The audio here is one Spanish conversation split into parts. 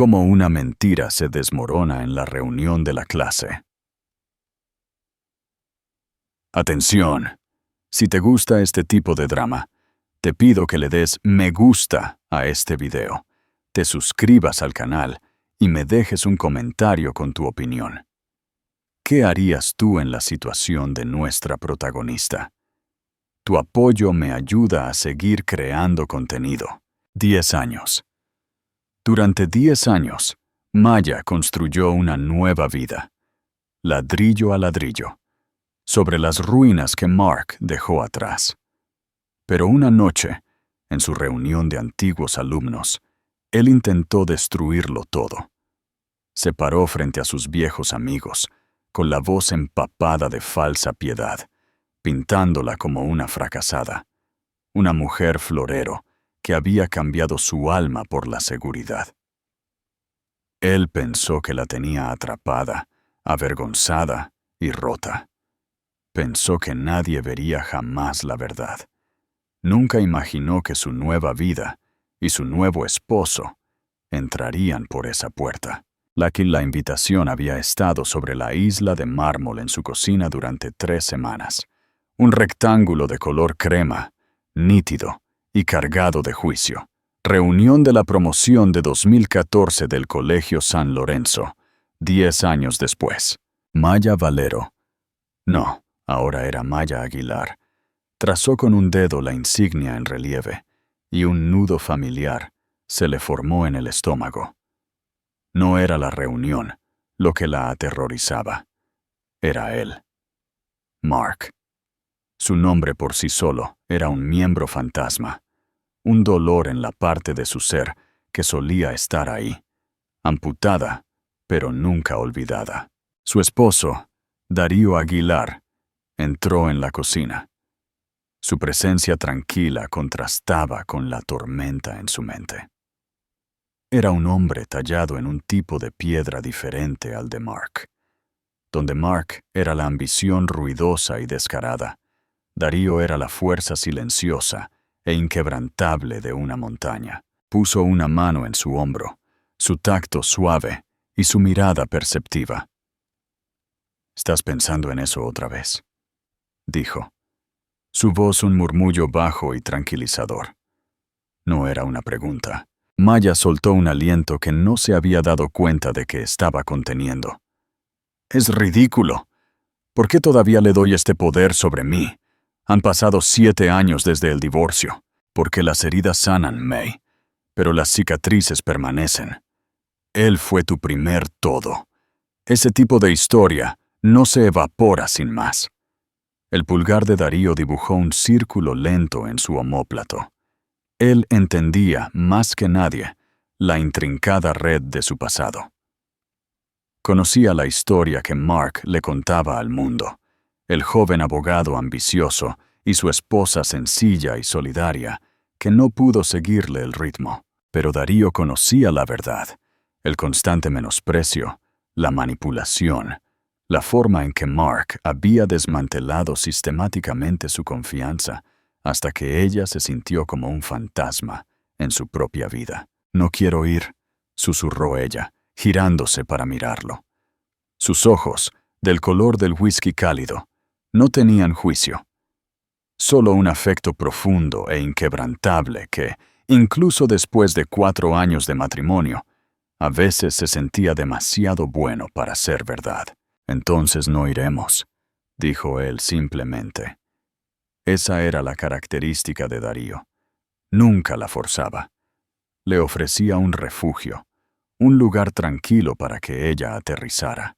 Cómo una mentira se desmorona en la reunión de la clase. Atención. Si te gusta este tipo de drama, te pido que le des me gusta a este video, te suscribas al canal y me dejes un comentario con tu opinión. ¿Qué harías tú en la situación de nuestra protagonista? Tu apoyo me ayuda a seguir creando contenido. 10 años. Durante 10 años, Maya construyó una nueva vida, ladrillo a ladrillo, sobre las ruinas que Mark dejó atrás. Pero una noche, en su reunión de antiguos alumnos, él intentó destruirlo todo. Se paró frente a sus viejos amigos, con la voz empapada de falsa piedad, pintándola como una fracasada, una mujer florero que había cambiado su alma por la seguridad. Él pensó que la tenía atrapada, avergonzada y rota. Pensó que nadie vería jamás la verdad. Nunca imaginó que su nueva vida y su nuevo esposo entrarían por esa puerta. La invitación había estado sobre la isla de mármol en su cocina durante 3 semanas. Un rectángulo de color crema, nítido y cargado de juicio. Reunión de la promoción de 2014 del Colegio San Lorenzo, 10 años después. Maya Valero. No, ahora era Maya Aguilar. Trazó con un dedo la insignia en relieve, y un nudo familiar se le formó en el estómago. No era la reunión lo que la aterrorizaba. Era él. Mark. Su nombre por sí solo era un miembro fantasma, un dolor en la parte de su ser que solía estar ahí, amputada, pero nunca olvidada. Su esposo, Darío Aguilar, entró en la cocina. Su presencia tranquila contrastaba con la tormenta en su mente. Era un hombre tallado en un tipo de piedra diferente al de Mark. Donde Mark era la ambición ruidosa y descarada, Darío era la fuerza silenciosa e inquebrantable de una montaña. Puso una mano en su hombro, su tacto suave y su mirada perceptiva. «¿Estás pensando en eso otra vez?», dijo. Su voz un murmullo bajo y tranquilizador. No era una pregunta. Maya soltó un aliento que no se había dado cuenta de que estaba conteniendo. «Es ridículo. ¿Por qué todavía le doy este poder sobre mí? Han pasado 7 años desde el divorcio. Porque las heridas sanan, May, pero las cicatrices permanecen. Él fue tu primer todo. Ese tipo de historia no se evapora sin más». El pulgar de Darío dibujó un círculo lento en su omóplato. Él entendía, más que nadie, la intrincada red de su pasado. Conocía la historia que Mark le contaba al mundo, el joven abogado ambicioso y su esposa sencilla y solidaria, que no pudo seguirle el ritmo. Pero Darío conocía la verdad, el constante menosprecio, la manipulación, la forma en que Mark había desmantelado sistemáticamente su confianza hasta que ella se sintió como un fantasma en su propia vida. «No quiero ir», susurró ella, girándose para mirarlo. Sus ojos, del color del whisky cálido, no tenían juicio. Solo un afecto profundo e inquebrantable que, incluso después de 4 años de matrimonio, a veces se sentía demasiado bueno para ser verdad. «Entonces no iremos», dijo él simplemente. Esa era la característica de Darío. Nunca la forzaba. Le ofrecía un refugio, un lugar tranquilo para que ella aterrizara.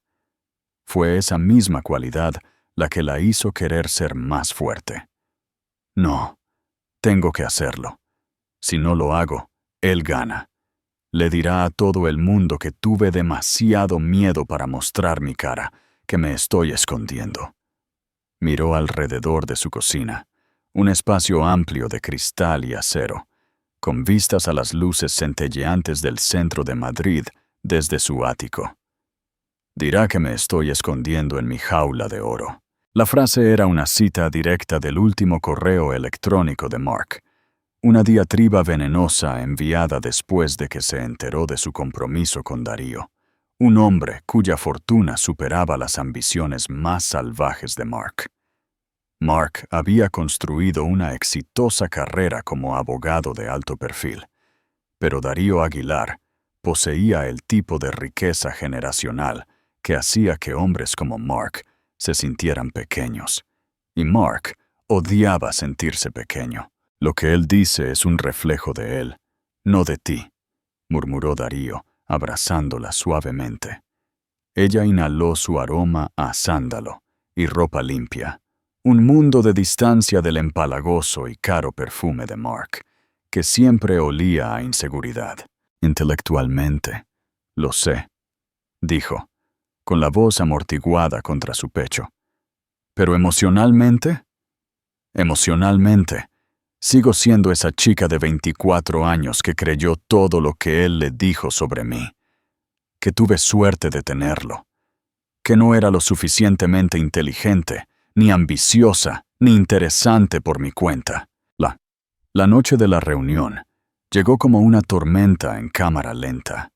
Fue esa misma cualidad la que la hizo querer ser más fuerte. «No, tengo que hacerlo. Si no lo hago, él gana. Le dirá a todo el mundo que tuve demasiado miedo para mostrar mi cara, que me estoy escondiendo». Miró alrededor de su cocina, un espacio amplio de cristal y acero, con vistas a las luces centelleantes del centro de Madrid desde su ático. «Dirá que me estoy escondiendo en mi jaula de oro». La frase era una cita directa del último correo electrónico de Mark. una diatriba venenosa enviada después de que se enteró de su compromiso con Darío, un hombre cuya fortuna superaba las ambiciones más salvajes de Mark. Mark había construido una exitosa carrera como abogado de alto perfil, pero Darío Aguilar poseía el tipo de riqueza generacional que hacía que hombres como Mark se sintieran pequeños, y Mark odiaba sentirse pequeño. Lo que él dice es un reflejo de él, no de ti, murmuró Darío, abrazándola suavemente. Ella inhaló su aroma a sándalo y ropa limpia, un mundo de distancia del empalagoso y caro perfume de Mark, que siempre olía a inseguridad. Intelectualmente, lo sé, dijo, con la voz amortiguada contra su pecho. ¿Pero emocionalmente? Emocionalmente, sigo siendo esa chica de 24 años que creyó todo lo que él le dijo sobre mí, que tuve suerte de tenerlo, que no era lo suficientemente inteligente, ni ambiciosa, ni interesante por mi cuenta. La noche de la reunión llegó como una tormenta en cámara lenta.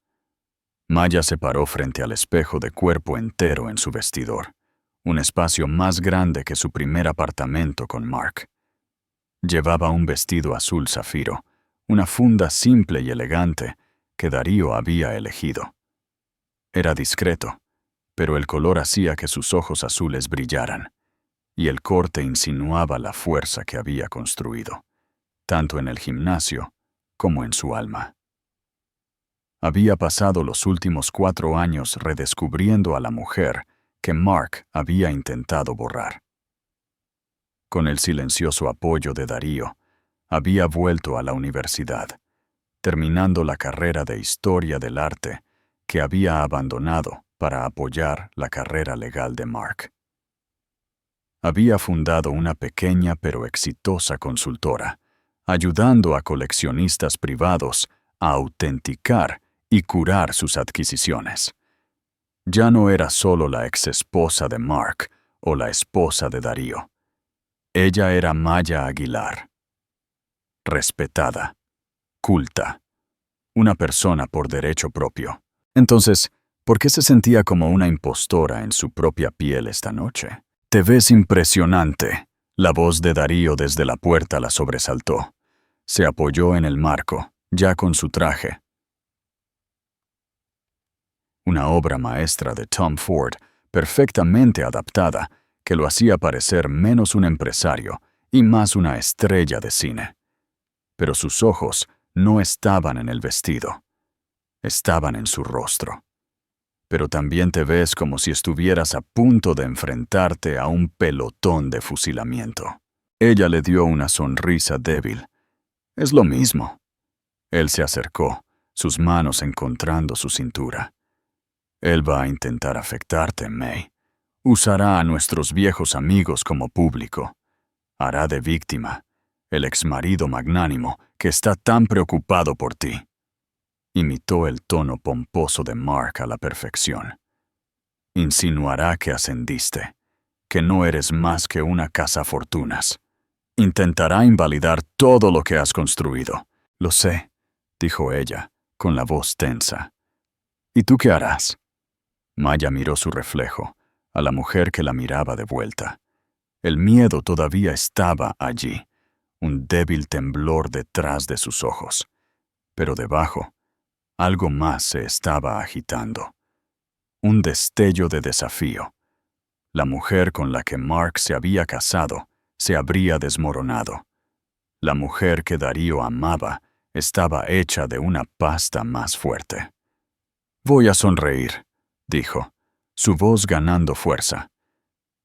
Maya se paró frente al espejo de cuerpo entero en su vestidor, un espacio más grande que su primer apartamento con Mark. Llevaba un vestido azul zafiro, una funda simple y elegante que Darío había elegido. Era discreto, pero el color hacía que sus ojos azules brillaran, y el corte insinuaba la fuerza que había construido, tanto en el gimnasio como en su alma. Había pasado los últimos 4 años redescubriendo a la mujer que Mark había intentado borrar. Con el silencioso apoyo de Darío, había vuelto a la universidad, terminando la carrera de Historia del Arte que había abandonado para apoyar la carrera legal de Mark. Había fundado una pequeña pero exitosa consultora, ayudando a coleccionistas privados a autenticar y curar sus adquisiciones. Ya no era solo la exesposa de Mark o la esposa de Darío. Ella era Maya Aguilar. Respetada, culta, una persona por derecho propio. Entonces, ¿por qué se sentía como una impostora en su propia piel esta noche? «Te ves impresionante», la voz de Darío desde la puerta la sobresaltó. Se apoyó en el marco, ya con su traje. Una obra maestra de Tom Ford, perfectamente adaptada, que lo hacía parecer menos un empresario y más una estrella de cine. Pero sus ojos no estaban en el vestido, estaban en su rostro. Pero también te ves como si estuvieras a punto de enfrentarte a un pelotón de fusilamiento. Ella le dio una sonrisa débil. Es lo mismo. Él se acercó, sus manos encontrando su cintura. Él va a intentar afectarte, May. Usará a nuestros viejos amigos como público. Hará de víctima, el exmarido magnánimo que está tan preocupado por ti. Imitó el tono pomposo de Mark a la perfección. Insinuará que ascendiste, que no eres más que una cazafortunas. Intentará invalidar todo lo que has construido. Lo sé, dijo ella, con la voz tensa. ¿Y tú qué harás? Maya miró su reflejo, a la mujer que la miraba de vuelta. El miedo todavía estaba allí, un débil temblor detrás de sus ojos. Pero debajo, algo más se estaba agitando. Un destello de desafío. La mujer con la que Mark se había casado se habría desmoronado. La mujer que Darío amaba estaba hecha de una pasta más fuerte. Voy a sonreír, dijo, su voz ganando fuerza.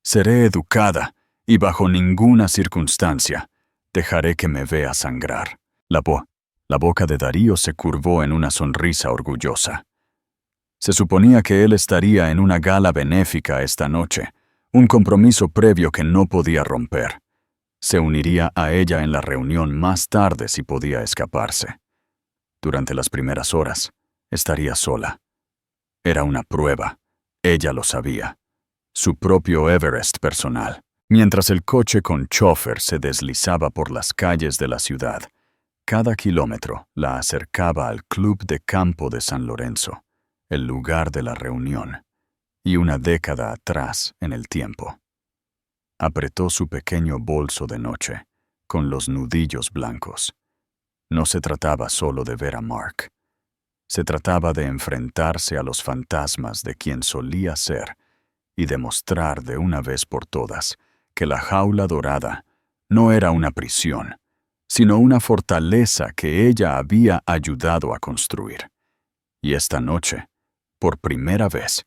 Seré educada y bajo ninguna circunstancia dejaré que me vea sangrar. La boca de Darío se curvó en una sonrisa orgullosa. Se suponía que él estaría en una gala benéfica esta noche, un compromiso previo que no podía romper. Se uniría a ella en la reunión más tarde si podía escaparse. Durante las primeras horas, estaría sola. Era una prueba, ella lo sabía. Su propio Everest personal. Mientras el coche con chófer se deslizaba por las calles de la ciudad, Cada kilómetro la acercaba al Club de Campo de San Lorenzo, el lugar de la reunión, y una década atrás en el tiempo. Apretó su pequeño bolso de noche, con los nudillos blancos. No se trataba solo de ver a Mark. Se trataba de enfrentarse a los fantasmas de quien solía ser y demostrar de una vez por todas que la jaula dorada no era una prisión, sino una fortaleza que ella había ayudado a construir. Y esta noche, por primera vez,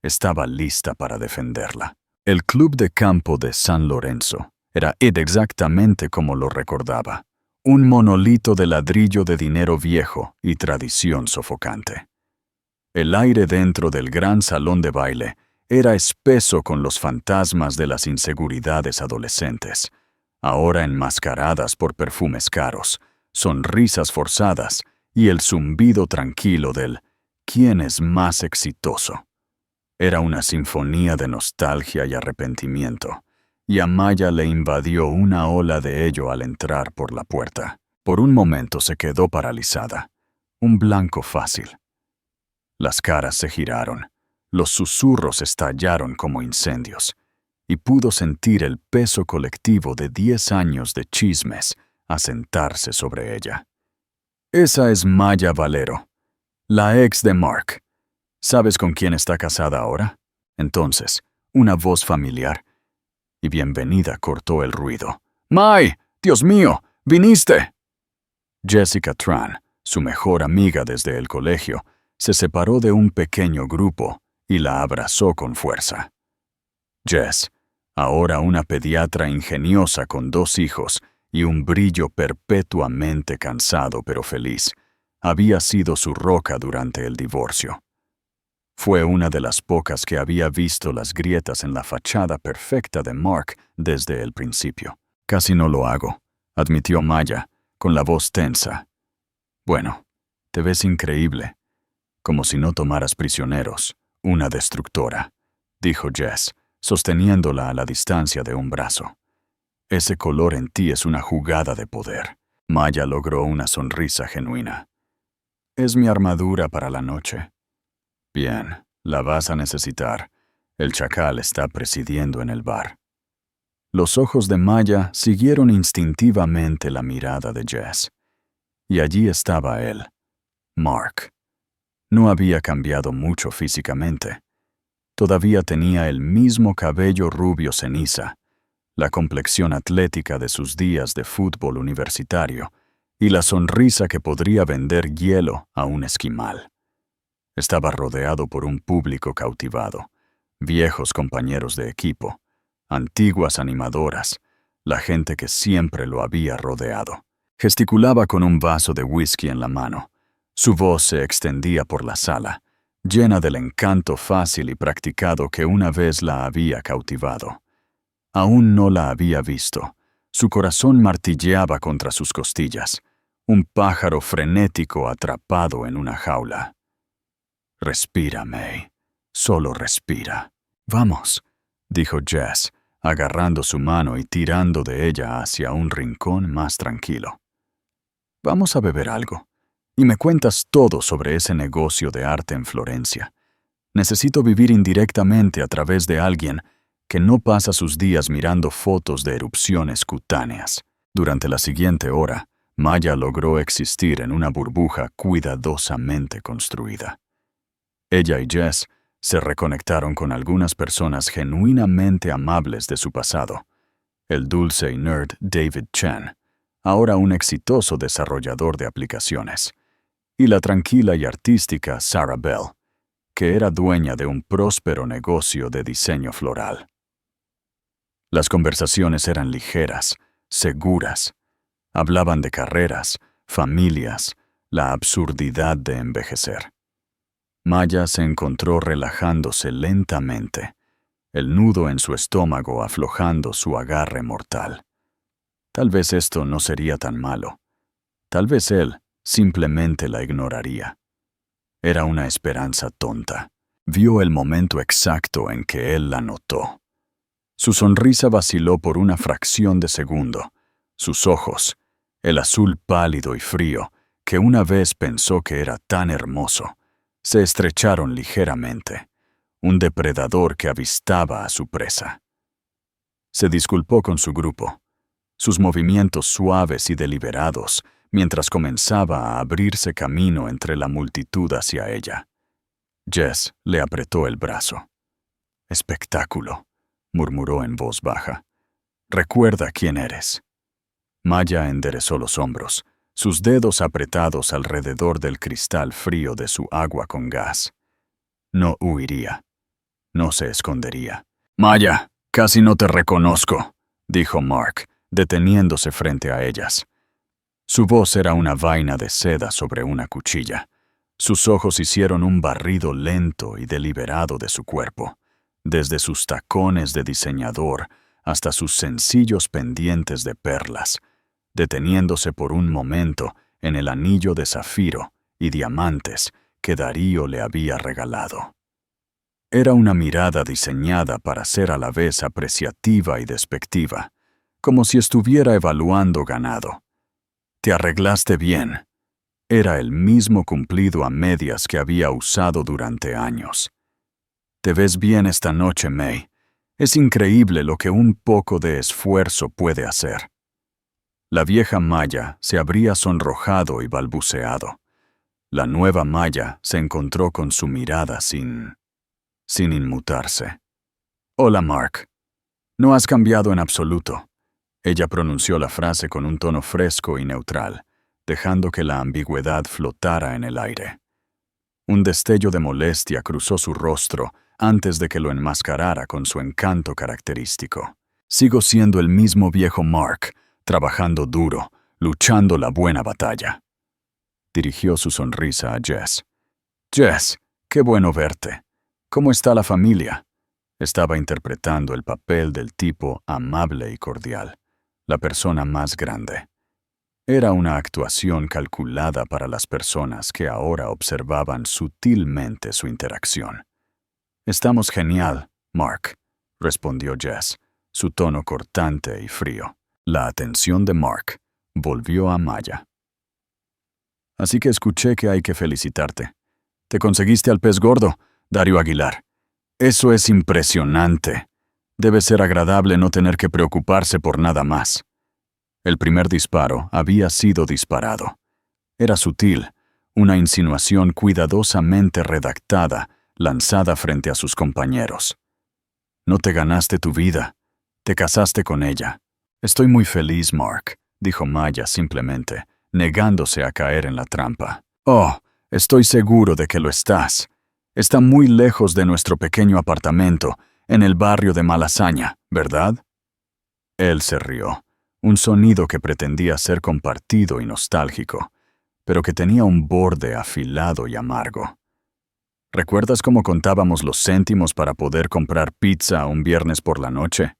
estaba lista para defenderla. El Club de Campo de San Lorenzo era exactamente como lo recordaba, un monolito de ladrillo de dinero viejo y tradición sofocante. El aire dentro del gran salón de baile era espeso con los fantasmas de las inseguridades adolescentes, ahora enmascaradas por perfumes caros, sonrisas forzadas y el zumbido tranquilo del ¿quién es más exitoso? Era una sinfonía de nostalgia y arrepentimiento, y a Maya le invadió una ola de ello al entrar por la puerta. Por un momento se quedó paralizada, un blanco fácil. Las caras se giraron, los susurros estallaron como incendios, y pudo sentir el peso colectivo de 10 años de chismes asentarse sobre ella. Esa es Maya Valero, la ex de Mark. ¿Sabes con quién está casada ahora? Entonces, una voz familiar y bienvenida cortó el ruido. ¡May! ¡Dios mío! ¡Viniste! Jessica Tran, su mejor amiga desde el colegio, se separó de un pequeño grupo y la abrazó con fuerza. Jess, ahora una pediatra ingeniosa con 2 hijos y un brillo perpetuamente cansado pero feliz, había sido su roca durante el divorcio. Fue una de las pocas que había visto las grietas en la fachada perfecta de Mark desde el principio. Casi no lo hago, admitió Maya, con la voz tensa. Bueno, te ves increíble, como si no tomaras prisioneros, una destructora, dijo Jess, sosteniéndola a la distancia de un brazo. Ese color en ti es una jugada de poder. Maya logró una sonrisa genuina. Es mi armadura para la noche. Bien, la vas a necesitar. El chacal está presidiendo en el bar. Los ojos de Maya siguieron instintivamente la mirada de Jess. Y allí estaba él, Mark. No había cambiado mucho físicamente. Todavía tenía el mismo cabello rubio ceniza, la complexión atlética de sus días de fútbol universitario y la sonrisa que podría vender hielo a un esquimal. Estaba rodeado por un público cautivado, viejos compañeros de equipo, antiguas animadoras, la gente que siempre lo había rodeado. Gesticulaba con un vaso de whisky en la mano. Su voz se extendía por la sala, llena del encanto fácil y practicado que una vez la había cautivado. Aún no la había visto. Su corazón martilleaba contra sus costillas, un pájaro frenético atrapado en una jaula. Respira, May. Solo respira. Vamos, dijo Jess, agarrando su mano y tirando de ella hacia un rincón más tranquilo. Vamos a beber algo, y me cuentas todo sobre ese negocio de arte en Florencia. Necesito vivir indirectamente a través de alguien que no pasa sus días mirando fotos de erupciones cutáneas. Durante la siguiente hora, Maya logró existir en una burbuja cuidadosamente construida. Ella y Jess se reconectaron con algunas personas genuinamente amables de su pasado. El dulce y nerd David Chen, ahora un exitoso desarrollador de aplicaciones, y la tranquila y artística Sarah Bell, que era dueña de un próspero negocio de diseño floral. Las conversaciones eran ligeras, seguras. Hablaban de carreras, familias, la absurdidad de envejecer. Maya se encontró relajándose lentamente, el nudo en su estómago aflojando su agarre mortal. Tal vez esto no sería tan malo. Tal vez él simplemente la ignoraría. Era una esperanza tonta. Vio el momento exacto en que él la notó. Su sonrisa vaciló por una fracción de segundo. Sus ojos, El azul pálido y frío, que una vez pensó que era tan hermoso, se estrecharon ligeramente, un depredador que avistaba a su presa. Se disculpó con su grupo, sus movimientos suaves y deliberados, mientras comenzaba a abrirse camino entre la multitud hacia ella. Jess le apretó el brazo. «Espectáculo», murmuró en voz baja. «Recuerda quién eres». Maya enderezó los hombros, sus dedos apretados alrededor del cristal frío de su agua con gas. No huiría. No se escondería. «Maya, casi no te reconozco», dijo Mark, deteniéndose frente a ellas. Su voz era una vaina de seda sobre una cuchilla. Sus ojos hicieron un barrido lento y deliberado de su cuerpo, desde sus tacones de diseñador hasta sus sencillos pendientes de perlas, deteniéndose por un momento en el anillo de zafiro y diamantes que Darío le había regalado. Era una mirada diseñada para ser a la vez apreciativa y despectiva, como si estuviera evaluando ganado. «Te arreglaste bien». Era el mismo cumplido a medias que había usado durante años. «Te ves bien esta noche, May. Es increíble lo que un poco de esfuerzo puede hacer». La vieja Maya se habría sonrojado y balbuceado. La nueva Maya se encontró con su mirada sin inmutarse. «Hola, Mark. No has cambiado en absoluto». Ella pronunció la frase con un tono fresco y neutral, dejando que la ambigüedad flotara en el aire. Un destello de molestia cruzó su rostro antes de que lo enmascarara con su encanto característico. «Sigo siendo el mismo viejo Mark, trabajando duro, luchando la buena batalla». Dirigió su sonrisa a Jess. «Jess, qué bueno verte. ¿Cómo está la familia?» Estaba interpretando el papel del tipo amable y cordial, la persona más grande. Era una actuación calculada para las personas que ahora observaban sutilmente su interacción. «Estamos genial, Mark», respondió Jess, su tono cortante y frío. La atención de Mark volvió a Maya. «Así que escuché que hay que felicitarte. Te conseguiste al pez gordo, Darío Aguilar. Eso es impresionante. Debe ser agradable no tener que preocuparse por nada más». El primer disparo había sido disparado. Era sutil, una insinuación cuidadosamente redactada, lanzada frente a sus compañeros. «No te ganaste tu vida, te casaste con ella». «Estoy muy feliz, Mark», dijo Maya simplemente, negándose a caer en la trampa. «Oh, estoy seguro de que lo estás. Está muy lejos de nuestro pequeño apartamento, en el barrio de Malasaña, ¿verdad?» Él se rió, un sonido que pretendía ser compartido y nostálgico, pero que tenía un borde afilado y amargo. «¿Recuerdas cómo contábamos los céntimos para poder comprar pizza un viernes por la noche?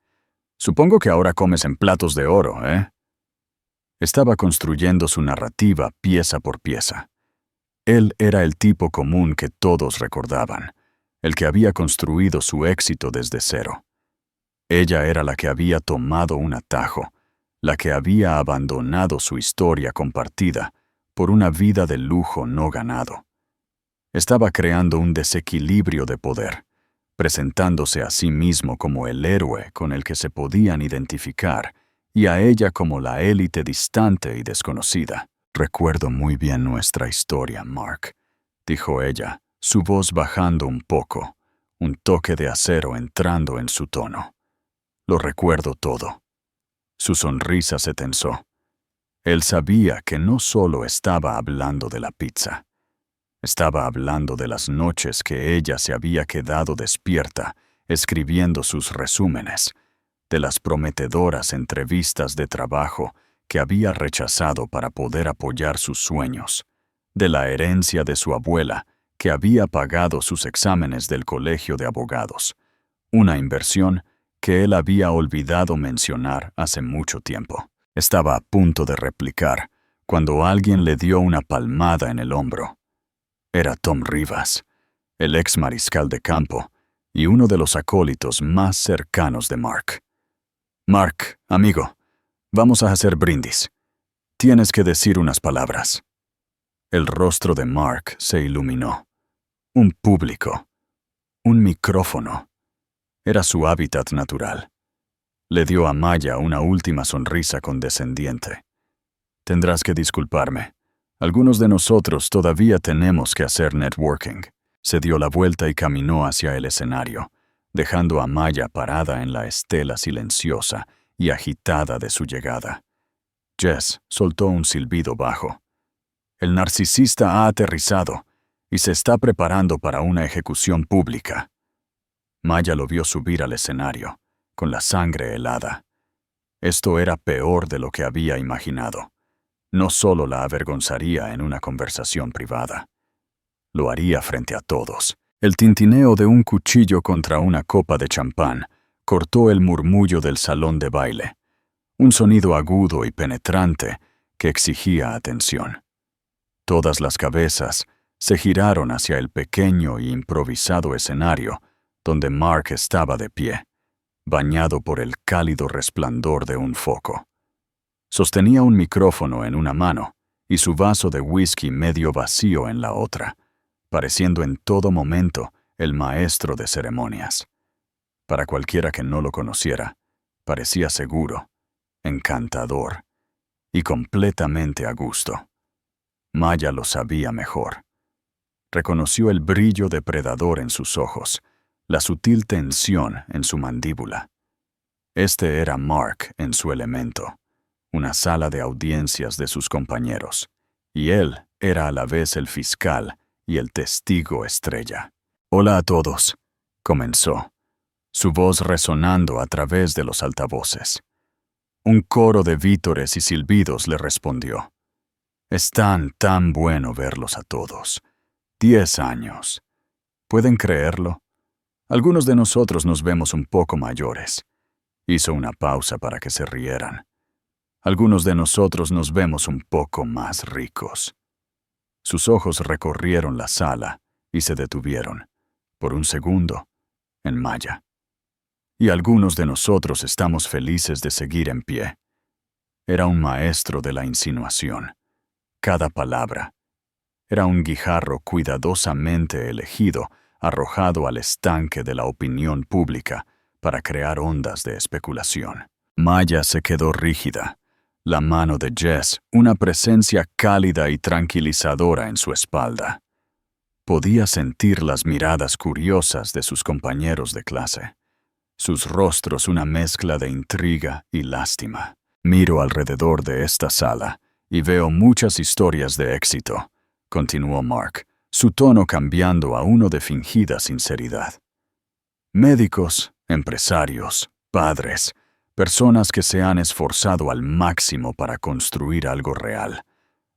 Supongo que ahora comes en platos de oro, ¿eh?» Estaba construyendo su narrativa pieza por pieza. Él era el tipo común que todos recordaban, el que había construido su éxito desde cero. Ella era la que había tomado un atajo, la que había abandonado su historia compartida por una vida de lujo no ganado. Estaba creando un desequilibrio de poder, presentándose a sí mismo como el héroe con el que se podían identificar y a ella como la élite distante y desconocida. «Recuerdo muy bien nuestra historia, Mark», dijo ella, su voz bajando un poco, un toque de acero entrando en su tono. «Lo recuerdo todo». Su sonrisa se tensó. Él sabía que no solo estaba hablando de la pizza. Estaba hablando de las noches que ella se había quedado despierta, escribiendo sus resúmenes, de las prometedoras entrevistas de trabajo que había rechazado para poder apoyar sus sueños, de la herencia de su abuela que había pagado sus exámenes del colegio de abogados, una inversión que él había olvidado mencionar hace mucho tiempo. Estaba a punto de replicar cuando alguien le dio una palmada en el hombro. Era Tom Rivas, el ex mariscal de campo y uno de los acólitos más cercanos de Mark. «Mark, amigo, vamos a hacer brindis». Tienes que decir unas palabras. El rostro de Mark se iluminó. Un público. Un micrófono. Era su hábitat natural. Le dio a Maya una última sonrisa condescendiente. Tendrás que disculparme. Algunos de nosotros todavía tenemos que hacer networking. Se dio la vuelta y caminó hacia el escenario, dejando a Maya parada en la estela silenciosa y agitada de su llegada. Jess soltó un silbido bajo. El narcisista ha aterrizado y se está preparando para una ejecución pública. Maya lo vio subir al escenario, con la sangre helada. Esto era peor de lo que había imaginado. No solo la avergonzaría en una conversación privada. Lo haría frente a todos. El tintineo de un cuchillo contra una copa de champán cortó el murmullo del salón de baile. Un sonido agudo y penetrante que exigía atención. Todas las cabezas se giraron hacia el pequeño e improvisado escenario donde Mark estaba de pie, bañado por el cálido resplandor de un foco. Sostenía un micrófono en una mano y su vaso de whisky medio vacío en la otra, pareciendo en todo momento el maestro de ceremonias. Para cualquiera que no lo conociera, parecía seguro, encantador y completamente a gusto. Maya lo sabía mejor. Reconoció el brillo depredador en sus ojos, la sutil tensión en su mandíbula. Este era Mark en su elemento, una sala de audiencias de sus compañeros, y él era a la vez el fiscal y el testigo estrella. «Hola a todos», comenzó, su voz resonando a través de los altavoces. Un coro de vítores y silbidos le respondió. «Es tan bueno verlos a todos. 10 años. ¿Pueden creerlo? Algunos de nosotros nos vemos un poco mayores». Hizo una pausa para que se rieran. «Algunos de nosotros nos vemos un poco más ricos». Sus ojos recorrieron la sala y se detuvieron, por un segundo, en Maya. «Y algunos de nosotros estamos felices de seguir en pie». Era un maestro de la insinuación. Cada palabra. Era un guijarro cuidadosamente elegido, arrojado al estanque de la opinión pública para crear ondas de especulación. Maya se quedó rígida. La mano de Jess, una presencia cálida y tranquilizadora en su espalda. Podía sentir las miradas curiosas de sus compañeros de clase. Sus rostros una mezcla de intriga y lástima. «Miro alrededor de esta sala y veo muchas historias de éxito», continuó Mark, su tono cambiando a uno de fingida sinceridad. «Médicos, empresarios, padres, personas que se han esforzado al máximo para construir algo real,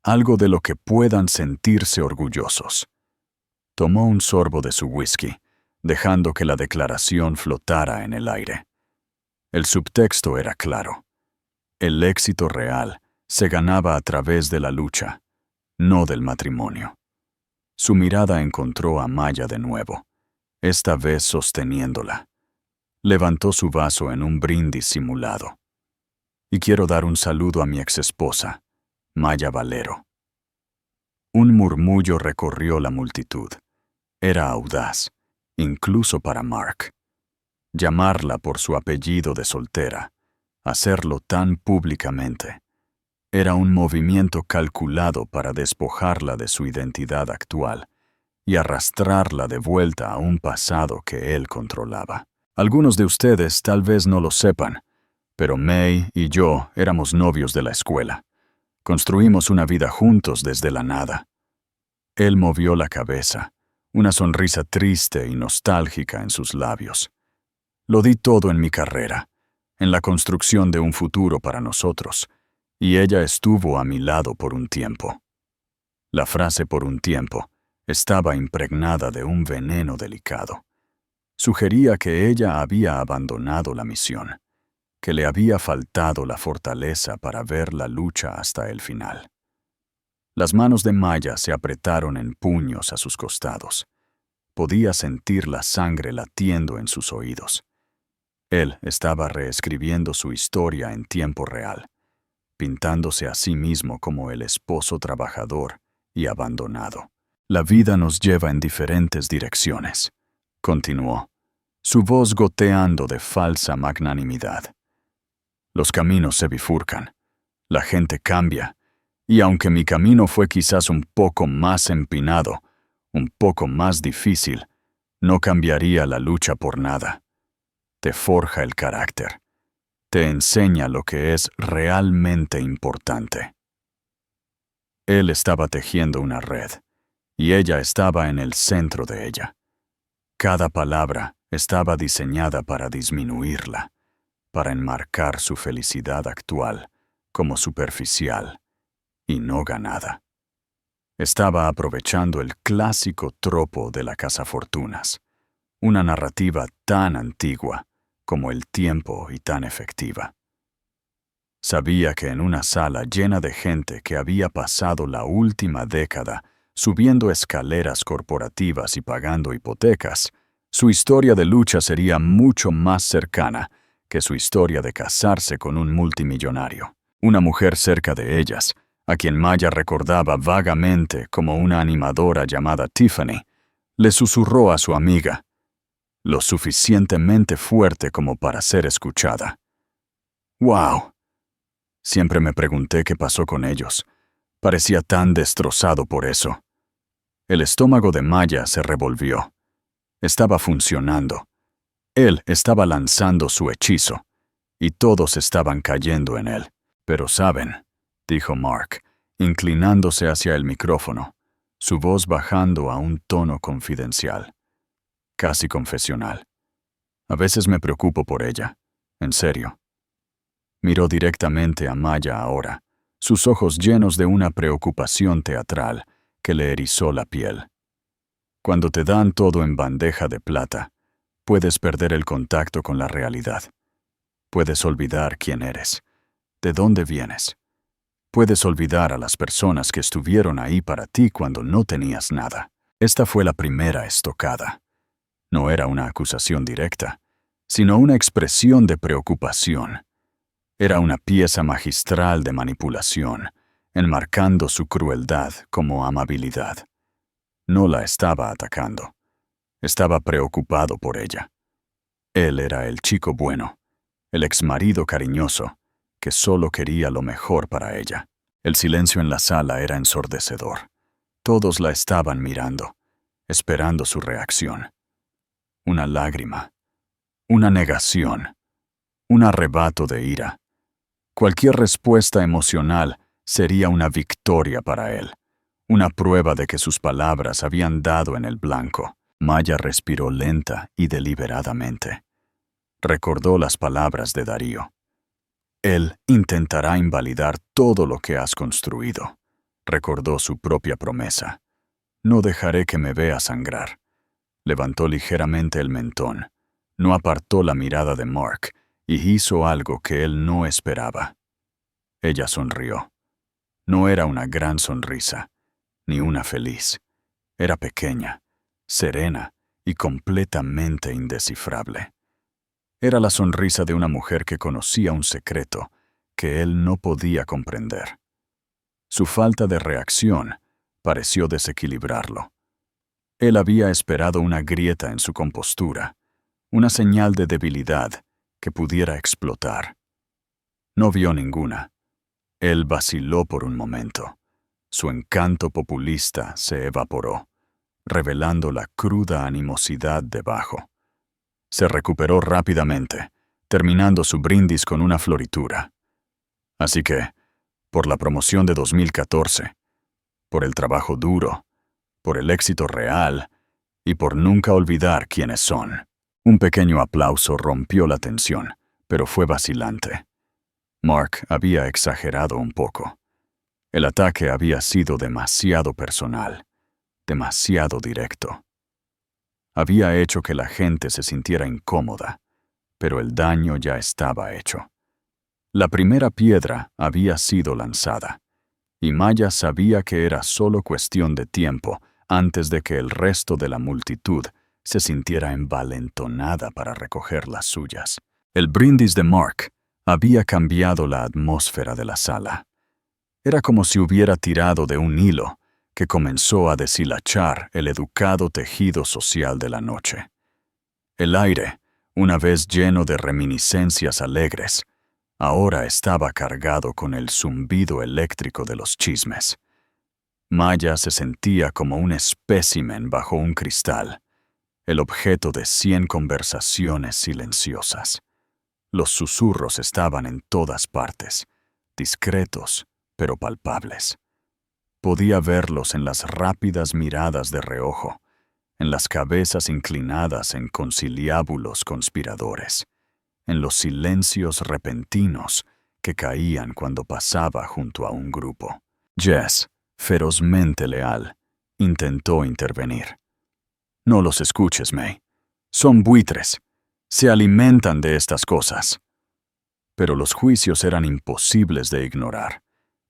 algo de lo que puedan sentirse orgullosos». Tomó un sorbo de su whisky, dejando que la declaración flotara en el aire. El subtexto era claro. El éxito real se ganaba a través de la lucha, no del matrimonio. Su mirada encontró a Maya de nuevo, esta vez sosteniéndola. Levantó su vaso en un brindis simulado. «Y quiero dar un saludo a mi exesposa, Maya Valero». Un murmullo recorrió la multitud. Era audaz, incluso para Mark. Llamarla por su apellido de soltera, hacerlo tan públicamente, era un movimiento calculado para despojarla de su identidad actual y arrastrarla de vuelta a un pasado que él controlaba. Algunos de ustedes tal vez no lo sepan, pero May y yo éramos novios de la escuela. Construimos una vida juntos desde la nada. Él movió la cabeza, una sonrisa triste y nostálgica en sus labios. Lo di todo en mi carrera, en la construcción de un futuro para nosotros, y ella estuvo a mi lado por un tiempo. La frase «por un tiempo» estaba impregnada de un veneno delicado. Sugería que ella había abandonado la misión, que le había faltado la fortaleza para ver la lucha hasta el final. Las manos de Maya se apretaron en puños a sus costados. Podía sentir la sangre latiendo en sus oídos. Él estaba reescribiendo su historia en tiempo real, pintándose a sí mismo como el esposo trabajador y abandonado. La vida nos lleva en diferentes direcciones, continuó, su voz goteando de falsa magnanimidad. Los caminos se bifurcan, la gente cambia, y aunque mi camino fue quizás un poco más empinado, un poco más difícil, no cambiaría la lucha por nada. Te forja el carácter, te enseña lo que es realmente importante. Él estaba tejiendo una red, y ella estaba en el centro de ella. Cada palabra estaba diseñada para disminuirla, para enmarcar su felicidad actual como superficial y no ganada. Estaba aprovechando el clásico tropo de la cazafortunas, una narrativa tan antigua como el tiempo y tan efectiva. Sabía que en una sala llena de gente que había pasado la última década subiendo escaleras corporativas y pagando hipotecas, su historia de lucha sería mucho más cercana que su historia de casarse con un multimillonario. Una mujer cerca de ellas, a quien Maya recordaba vagamente como una animadora llamada Tiffany, le susurró a su amiga, lo suficientemente fuerte como para ser escuchada. ¡Wow! Siempre me pregunté qué pasó con ellos. Parecía tan destrozado por eso. El estómago de Maya se revolvió. Estaba funcionando. Él estaba lanzando su hechizo, y todos estaban cayendo en él. Pero saben, dijo Mark, inclinándose hacia el micrófono, su voz bajando a un tono confidencial, casi confesional. A veces me preocupo por ella, en serio. Miró directamente a Maya ahora, sus ojos llenos de una preocupación teatral que le erizó la piel. Cuando te dan todo en bandeja de plata, puedes perder el contacto con la realidad. Puedes olvidar quién eres, de dónde vienes. Puedes olvidar a las personas que estuvieron ahí para ti cuando no tenías nada. Esta fue la primera estocada. No era una acusación directa, sino una expresión de preocupación. Era una pieza magistral de manipulación, enmarcando su crueldad como amabilidad. No la estaba atacando. Estaba preocupado por ella. Él era el chico bueno, el exmarido cariñoso, que solo quería lo mejor para ella. El silencio en la sala era ensordecedor. Todos la estaban mirando, esperando su reacción. Una lágrima, una negación, un arrebato de ira. Cualquier respuesta emocional sería una victoria para él, una prueba de que sus palabras habían dado en el blanco. Maya respiró lenta y deliberadamente. Recordó las palabras de Darío. Él intentará invalidar todo lo que has construido. Recordó su propia promesa. No dejaré que me vea sangrar. Levantó ligeramente el mentón. No apartó la mirada de Mark y hizo algo que él no esperaba. Ella sonrió. No era una gran sonrisa, ni una feliz. Era pequeña, serena y completamente indescifrable. Era la sonrisa de una mujer que conocía un secreto que él no podía comprender. Su falta de reacción pareció desequilibrarlo. Él había esperado una grieta en su compostura, una señal de debilidad que pudiera explotar. No vio ninguna. Él vaciló por un momento. Su encanto populista se evaporó, revelando la cruda animosidad debajo. Se recuperó rápidamente, terminando su brindis con una floritura. Así que, por la promoción de 2014, por el trabajo duro, por el éxito real y por nunca olvidar quiénes son. Un pequeño aplauso rompió la tensión, pero fue vacilante. Mark había exagerado un poco. El ataque había sido demasiado personal, demasiado directo. Había hecho que la gente se sintiera incómoda, pero el daño ya estaba hecho. La primera piedra había sido lanzada, y Maya sabía que era solo cuestión de tiempo antes de que el resto de la multitud se sintiera envalentonada para recoger las suyas. El brindis de Mark había cambiado la atmósfera de la sala. Era como si hubiera tirado de un hilo que comenzó a deshilachar el educado tejido social de la noche. El aire, una vez lleno de reminiscencias alegres, ahora estaba cargado con el zumbido eléctrico de los chismes. Maya se sentía como un espécimen bajo un cristal, el objeto de 100 conversaciones silenciosas. Los susurros estaban en todas partes, discretos pero palpables. Podía verlos en las rápidas miradas de reojo, en las cabezas inclinadas en conciliábulos conspiradores, en los silencios repentinos que caían cuando pasaba junto a un grupo. Jess, ferozmente leal, intentó intervenir. «No los escuches, May. Son buitres. Se alimentan de estas cosas». Pero los juicios eran imposibles de ignorar.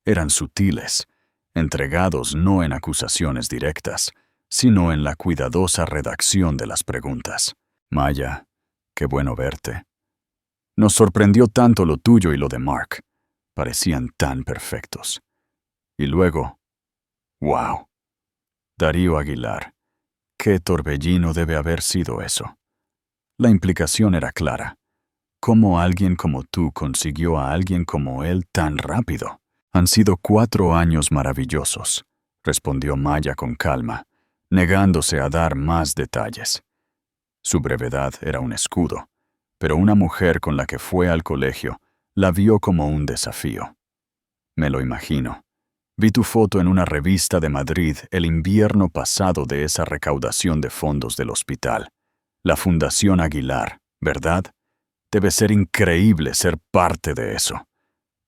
Eran sutiles, entregados no en acusaciones directas, sino en la cuidadosa redacción de las preguntas. «Maya, qué bueno verte. Nos sorprendió tanto lo tuyo y lo de Mark. Parecían tan perfectos. Y luego, ¡wow! Darío Aguilar. Qué torbellino debe haber sido eso». La implicación era clara. ¿Cómo alguien como tú consiguió a alguien como él tan rápido? «Han sido 4 años maravillosos», respondió Maya con calma, negándose a dar más detalles. Su brevedad era un escudo, pero una mujer con la que fue al colegio la vio como un desafío. «Me lo imagino. Vi tu foto en una revista de Madrid el invierno pasado de esa recaudación de fondos del hospital. La Fundación Aguilar, ¿verdad? Debe ser increíble ser parte de eso.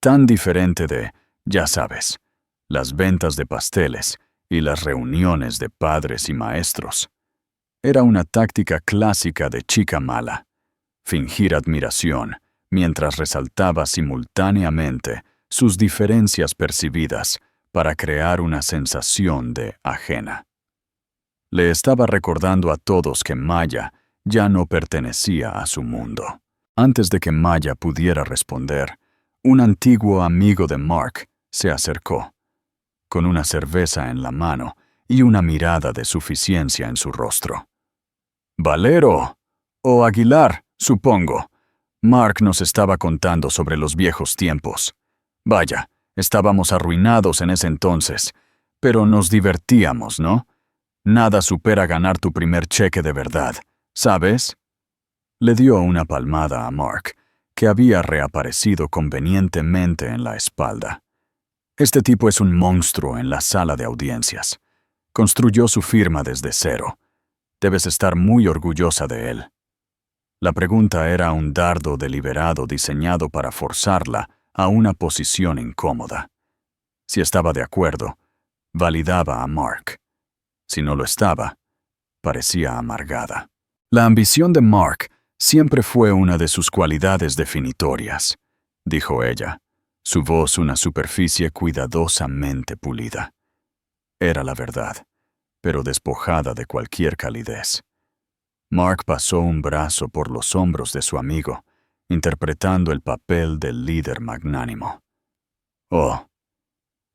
Tan diferente de, ya sabes, las ventas de pasteles y las reuniones de padres y maestros. Era una táctica clásica de chica mala. Fingir admiración mientras resaltaba simultáneamente sus diferencias percibidas para crear una sensación de ajena. Le estaba recordando a todos que Maya ya no pertenecía a su mundo. Antes de que Maya pudiera responder, un antiguo amigo de Mark se acercó, con una cerveza en la mano y una mirada de suficiencia en su rostro. «Valero, o Aguilar, supongo. Mark nos estaba contando sobre los viejos tiempos. Vaya, estábamos arruinados en ese entonces, pero nos divertíamos, ¿no? Nada supera ganar tu primer cheque de verdad, ¿sabes?» Le dio una palmada a Mark, que había reaparecido convenientemente en la espalda. «Este tipo es un monstruo en la sala de audiencias. Construyó su firma desde cero. Debes estar muy orgullosa de él». La pregunta era un dardo deliberado diseñado para forzarla a una posición incómoda. Si estaba de acuerdo, validaba a Mark. Si no lo estaba, parecía amargada. «La ambición de Mark siempre fue una de sus cualidades definitorias», dijo ella, su voz una superficie cuidadosamente pulida. Era la verdad, pero despojada de cualquier calidez. Mark pasó un brazo por los hombros de su amigo, interpretando el papel del líder magnánimo. «Oh,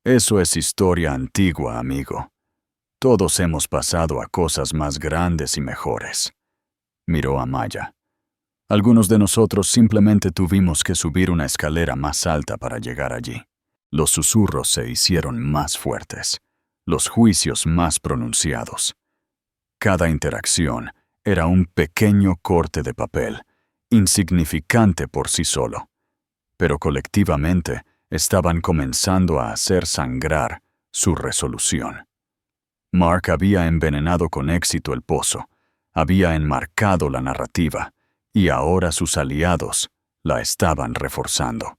eso es historia antigua, amigo. Todos hemos pasado a cosas más grandes y mejores». Miró a Maya. «Algunos de nosotros simplemente tuvimos que subir una escalera más alta para llegar allí». Los susurros se hicieron más fuertes, los juicios más pronunciados. Cada interacción era un pequeño corte de papel, insignificante por sí solo, pero colectivamente estaban comenzando a hacer sangrar su resolución. Mark había envenenado con éxito el pozo, había enmarcado la narrativa, y ahora sus aliados la estaban reforzando.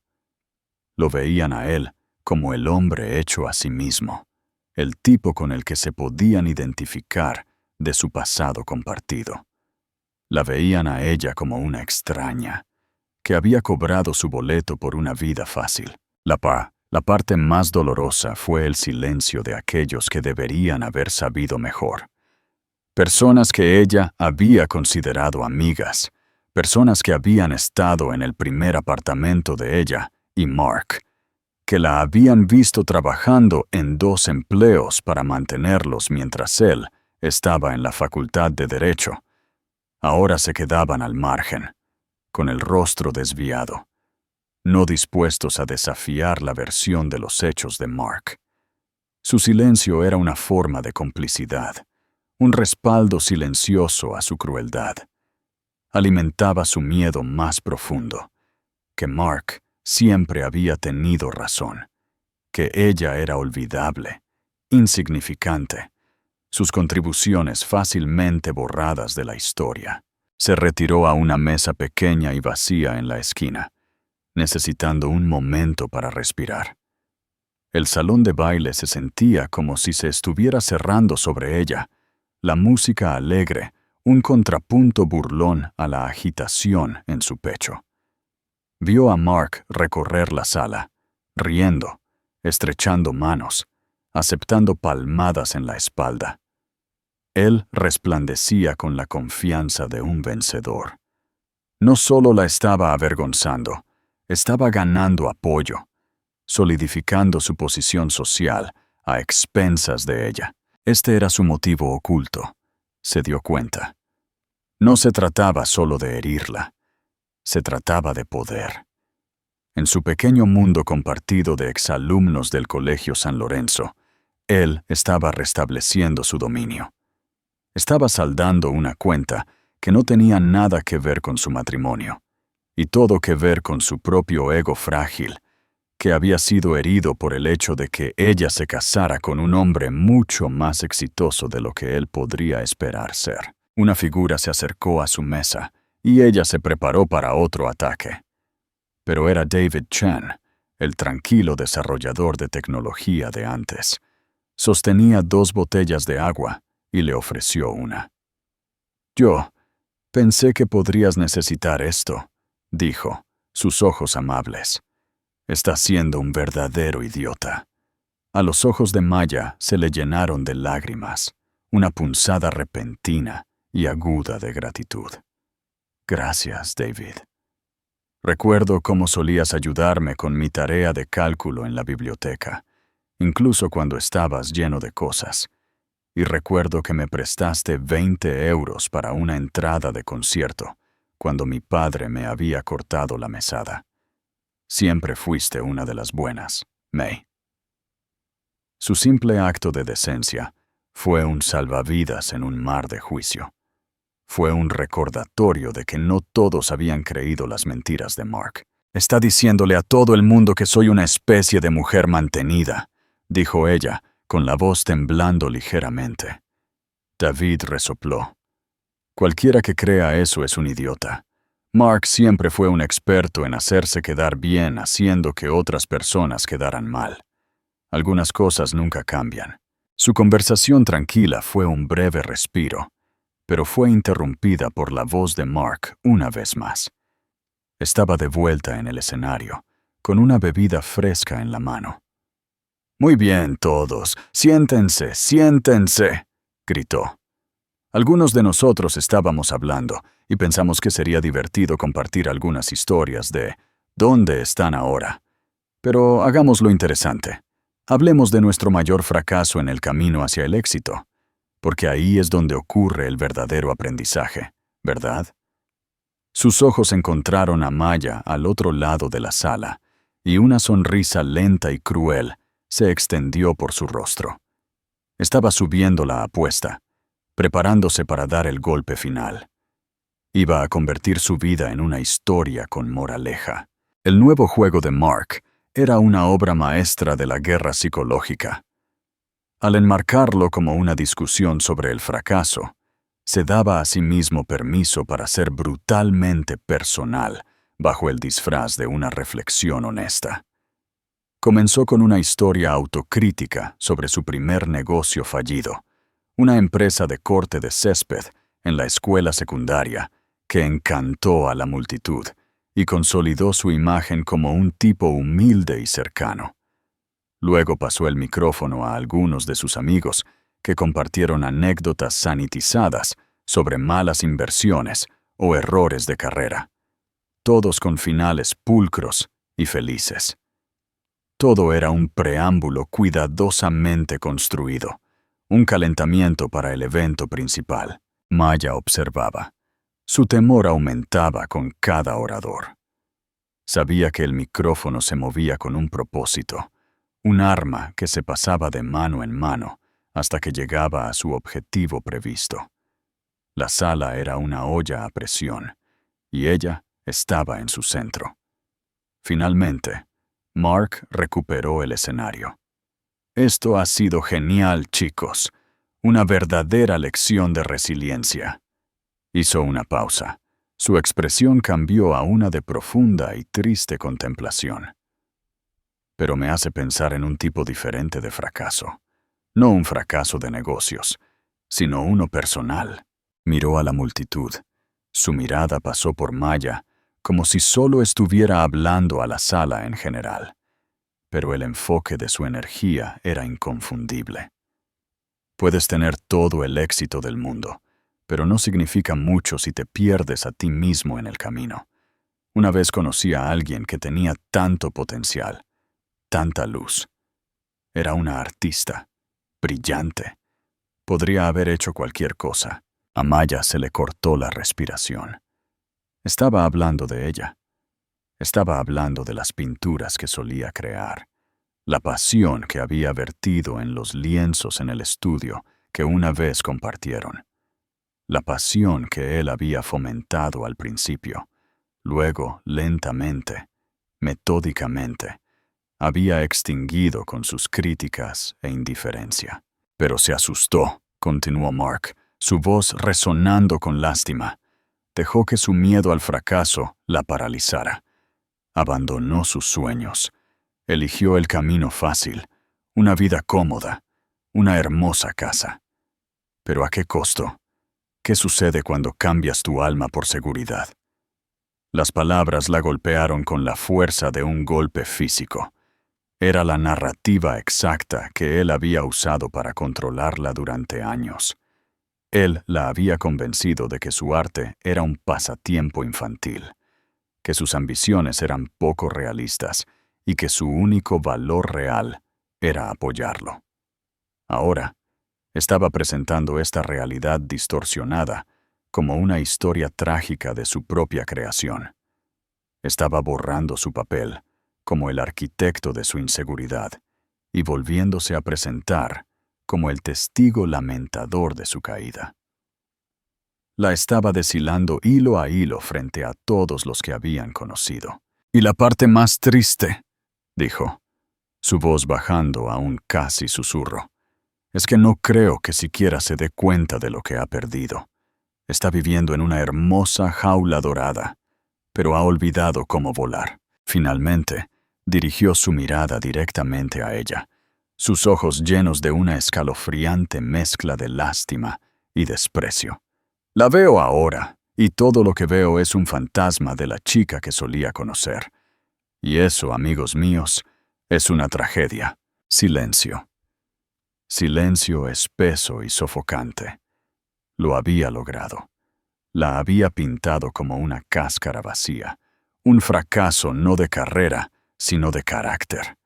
Lo veían a él como el hombre hecho a sí mismo, el tipo con el que se podían identificar de su pasado compartido. La veían a ella como una extraña, que había cobrado su boleto por una vida fácil. La parte más dolorosa fue el silencio de aquellos que deberían haber sabido mejor. Personas que ella había considerado amigas, personas que habían estado en el primer apartamento de ella y Mark, que la habían visto trabajando en 2 empleos para mantenerlos mientras él estaba en la Facultad de Derecho. Ahora se quedaban al margen, con el rostro desviado, no dispuestos a desafiar la versión de los hechos de Mark. Su silencio era una forma de complicidad, un respaldo silencioso a su crueldad. Alimentaba su miedo más profundo, que Mark siempre había tenido razón, que ella era olvidable, insignificante, sus contribuciones fácilmente borradas de la historia. Se retiró a una mesa pequeña y vacía en la esquina, necesitando un momento para respirar. El salón de baile se sentía como si se estuviera cerrando sobre ella, la música alegre, un contrapunto burlón a la agitación en su pecho. Vio a Mark recorrer la sala, riendo, estrechando manos, aceptando palmadas en la espalda. Él resplandecía con la confianza de un vencedor. No solo la estaba avergonzando, estaba ganando apoyo, solidificando su posición social a expensas de ella. Este era su motivo oculto, se dio cuenta. No se trataba solo de herirla, se trataba de poder. En su pequeño mundo compartido de exalumnos del Colegio San Lorenzo, él estaba restableciendo su dominio. Estaba saldando una cuenta que no tenía nada que ver con su matrimonio, y todo que ver con su propio ego frágil, que había sido herido por el hecho de que ella se casara con un hombre mucho más exitoso de lo que él podría esperar ser. Una figura se acercó a su mesa, y ella se preparó para otro ataque. Pero era David Chen, el tranquilo desarrollador de tecnología de antes. Sostenía 2 botellas de agua y le ofreció una. «Yo pensé que podrías necesitar esto», dijo, sus ojos amables. «Estás siendo un verdadero idiota». A los ojos de Maya se le llenaron de lágrimas, una punzada repentina y aguda de gratitud. «Gracias, David. Recuerdo cómo solías ayudarme con mi tarea de cálculo en la biblioteca, incluso cuando estabas lleno de cosas. Y recuerdo que me prestaste 20 euros para una entrada de concierto, cuando mi padre me había cortado la mesada. Siempre fuiste una de las buenas, May». Su simple acto de decencia fue un salvavidas en un mar de juicio. Fue un recordatorio de que no todos habían creído las mentiras de Mark. «Está diciéndole a todo el mundo que soy una especie de mujer mantenida», dijo ella, con la voz temblando ligeramente. David resopló. «Cualquiera que crea eso es un idiota. Mark siempre fue un experto en hacerse quedar bien haciendo que otras personas quedaran mal. Algunas cosas nunca cambian». Su conversación tranquila fue un breve respiro, pero fue interrumpida por la voz de Mark una vez más. Estaba de vuelta en el escenario, con una bebida fresca en la mano. «Muy bien, todos, siéntense, siéntense», gritó. Algunos de nosotros estábamos hablando y pensamos que sería divertido compartir algunas historias de ¿dónde están ahora? Pero hagámoslo interesante. Hablemos de nuestro mayor fracaso en el camino hacia el éxito, porque ahí es donde ocurre el verdadero aprendizaje, ¿verdad? Sus ojos encontraron a Maya al otro lado de la sala, y una sonrisa lenta y cruel se extendió por su rostro. Estaba subiendo la apuesta, preparándose para dar el golpe final. Iba a convertir su vida en una historia con moraleja. El nuevo juego de Mark era una obra maestra de la guerra psicológica. Al enmarcarlo como una discusión sobre el fracaso, se daba a sí mismo permiso para ser brutalmente personal bajo el disfraz de una reflexión honesta. Comenzó con una historia autocrítica sobre su primer negocio fallido, una empresa de corte de césped en la escuela secundaria que encantó a la multitud y consolidó su imagen como un tipo humilde y cercano. Luego pasó el micrófono a algunos de sus amigos que compartieron anécdotas sanitizadas sobre malas inversiones o errores de carrera, todos con finales pulcros y felices. Todo era un preámbulo cuidadosamente construido, un calentamiento para el evento principal. Maya observaba. Su temor aumentaba con cada orador. Sabía que el micrófono se movía con un propósito, un arma que se pasaba de mano en mano hasta que llegaba a su objetivo previsto. La sala era una olla a presión, y ella estaba en su centro. Finalmente, Mark recuperó el escenario. Esto ha sido genial, chicos. Una verdadera lección de resiliencia. Hizo una pausa. Su expresión cambió a una de profunda y triste contemplación. Pero me hace pensar en un tipo diferente de fracaso. No un fracaso de negocios, sino uno personal. Miró a la multitud. Su mirada pasó por Maya, como si solo estuviera hablando a la sala en general. Pero el enfoque de su energía era inconfundible. Puedes tener todo el éxito del mundo, pero no significa mucho si te pierdes a ti mismo en el camino. Una vez conocí a alguien que tenía tanto potencial, tanta luz. Era una artista, brillante. Podría haber hecho cualquier cosa. A Maya se le cortó la respiración. Estaba hablando de ella. Estaba hablando de las pinturas que solía crear, la pasión que había vertido en los lienzos en el estudio que una vez compartieron, la pasión que él había fomentado al principio, luego lentamente, metódicamente, había extinguido con sus críticas e indiferencia. Pero se asustó, continuó Mark, su voz resonando con lástima. Dejó que su miedo al fracaso la paralizara. Abandonó sus sueños. Eligió el camino fácil, una vida cómoda, una hermosa casa. ¿Pero a qué costo? ¿Qué sucede cuando cambias tu alma por seguridad? Las palabras la golpearon con la fuerza de un golpe físico. Era la narrativa exacta que él había usado para controlarla durante años. Él la había convencido de que su arte era un pasatiempo infantil, que sus ambiciones eran poco realistas y que su único valor real era apoyarlo. Ahora, estaba presentando esta realidad distorsionada como una historia trágica de su propia creación. Estaba borrando su papel como el arquitecto de su inseguridad y volviéndose a presentar como el testigo lamentador de su caída. La estaba deshilando hilo a hilo frente a todos los que habían conocido. Y la parte más triste, dijo, su voz bajando a un casi susurro, es que no creo que siquiera se dé cuenta de lo que ha perdido. Está viviendo en una hermosa jaula dorada, pero ha olvidado cómo volar. Finalmente, dirigió su mirada directamente a ella, sus ojos llenos de una escalofriante mezcla de lástima y desprecio. La veo ahora, y todo lo que veo es un fantasma de la chica que solía conocer. Y eso, amigos míos, es una tragedia. Silencio. Silencio espeso y sofocante. Lo había logrado. La había pintado como una cáscara vacía, un fracaso no de carrera, sino de carácter.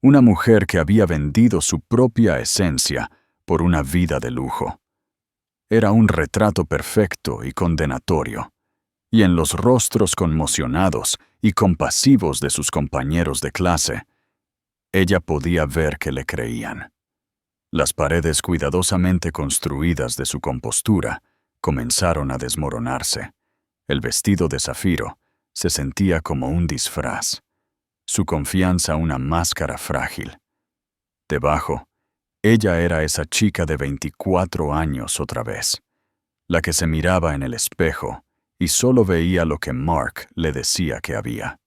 Una mujer que había vendido su propia esencia por una vida de lujo. Era un retrato perfecto y condenatorio, y en los rostros conmocionados y compasivos de sus compañeros de clase, ella podía ver que le creían. Las paredes cuidadosamente construidas de su compostura comenzaron a desmoronarse. El vestido de zafiro se sentía como un disfraz, su confianza una máscara frágil. Debajo, ella era esa chica de 24 años otra vez, la que se miraba en el espejo y solo veía lo que Mark le decía que había.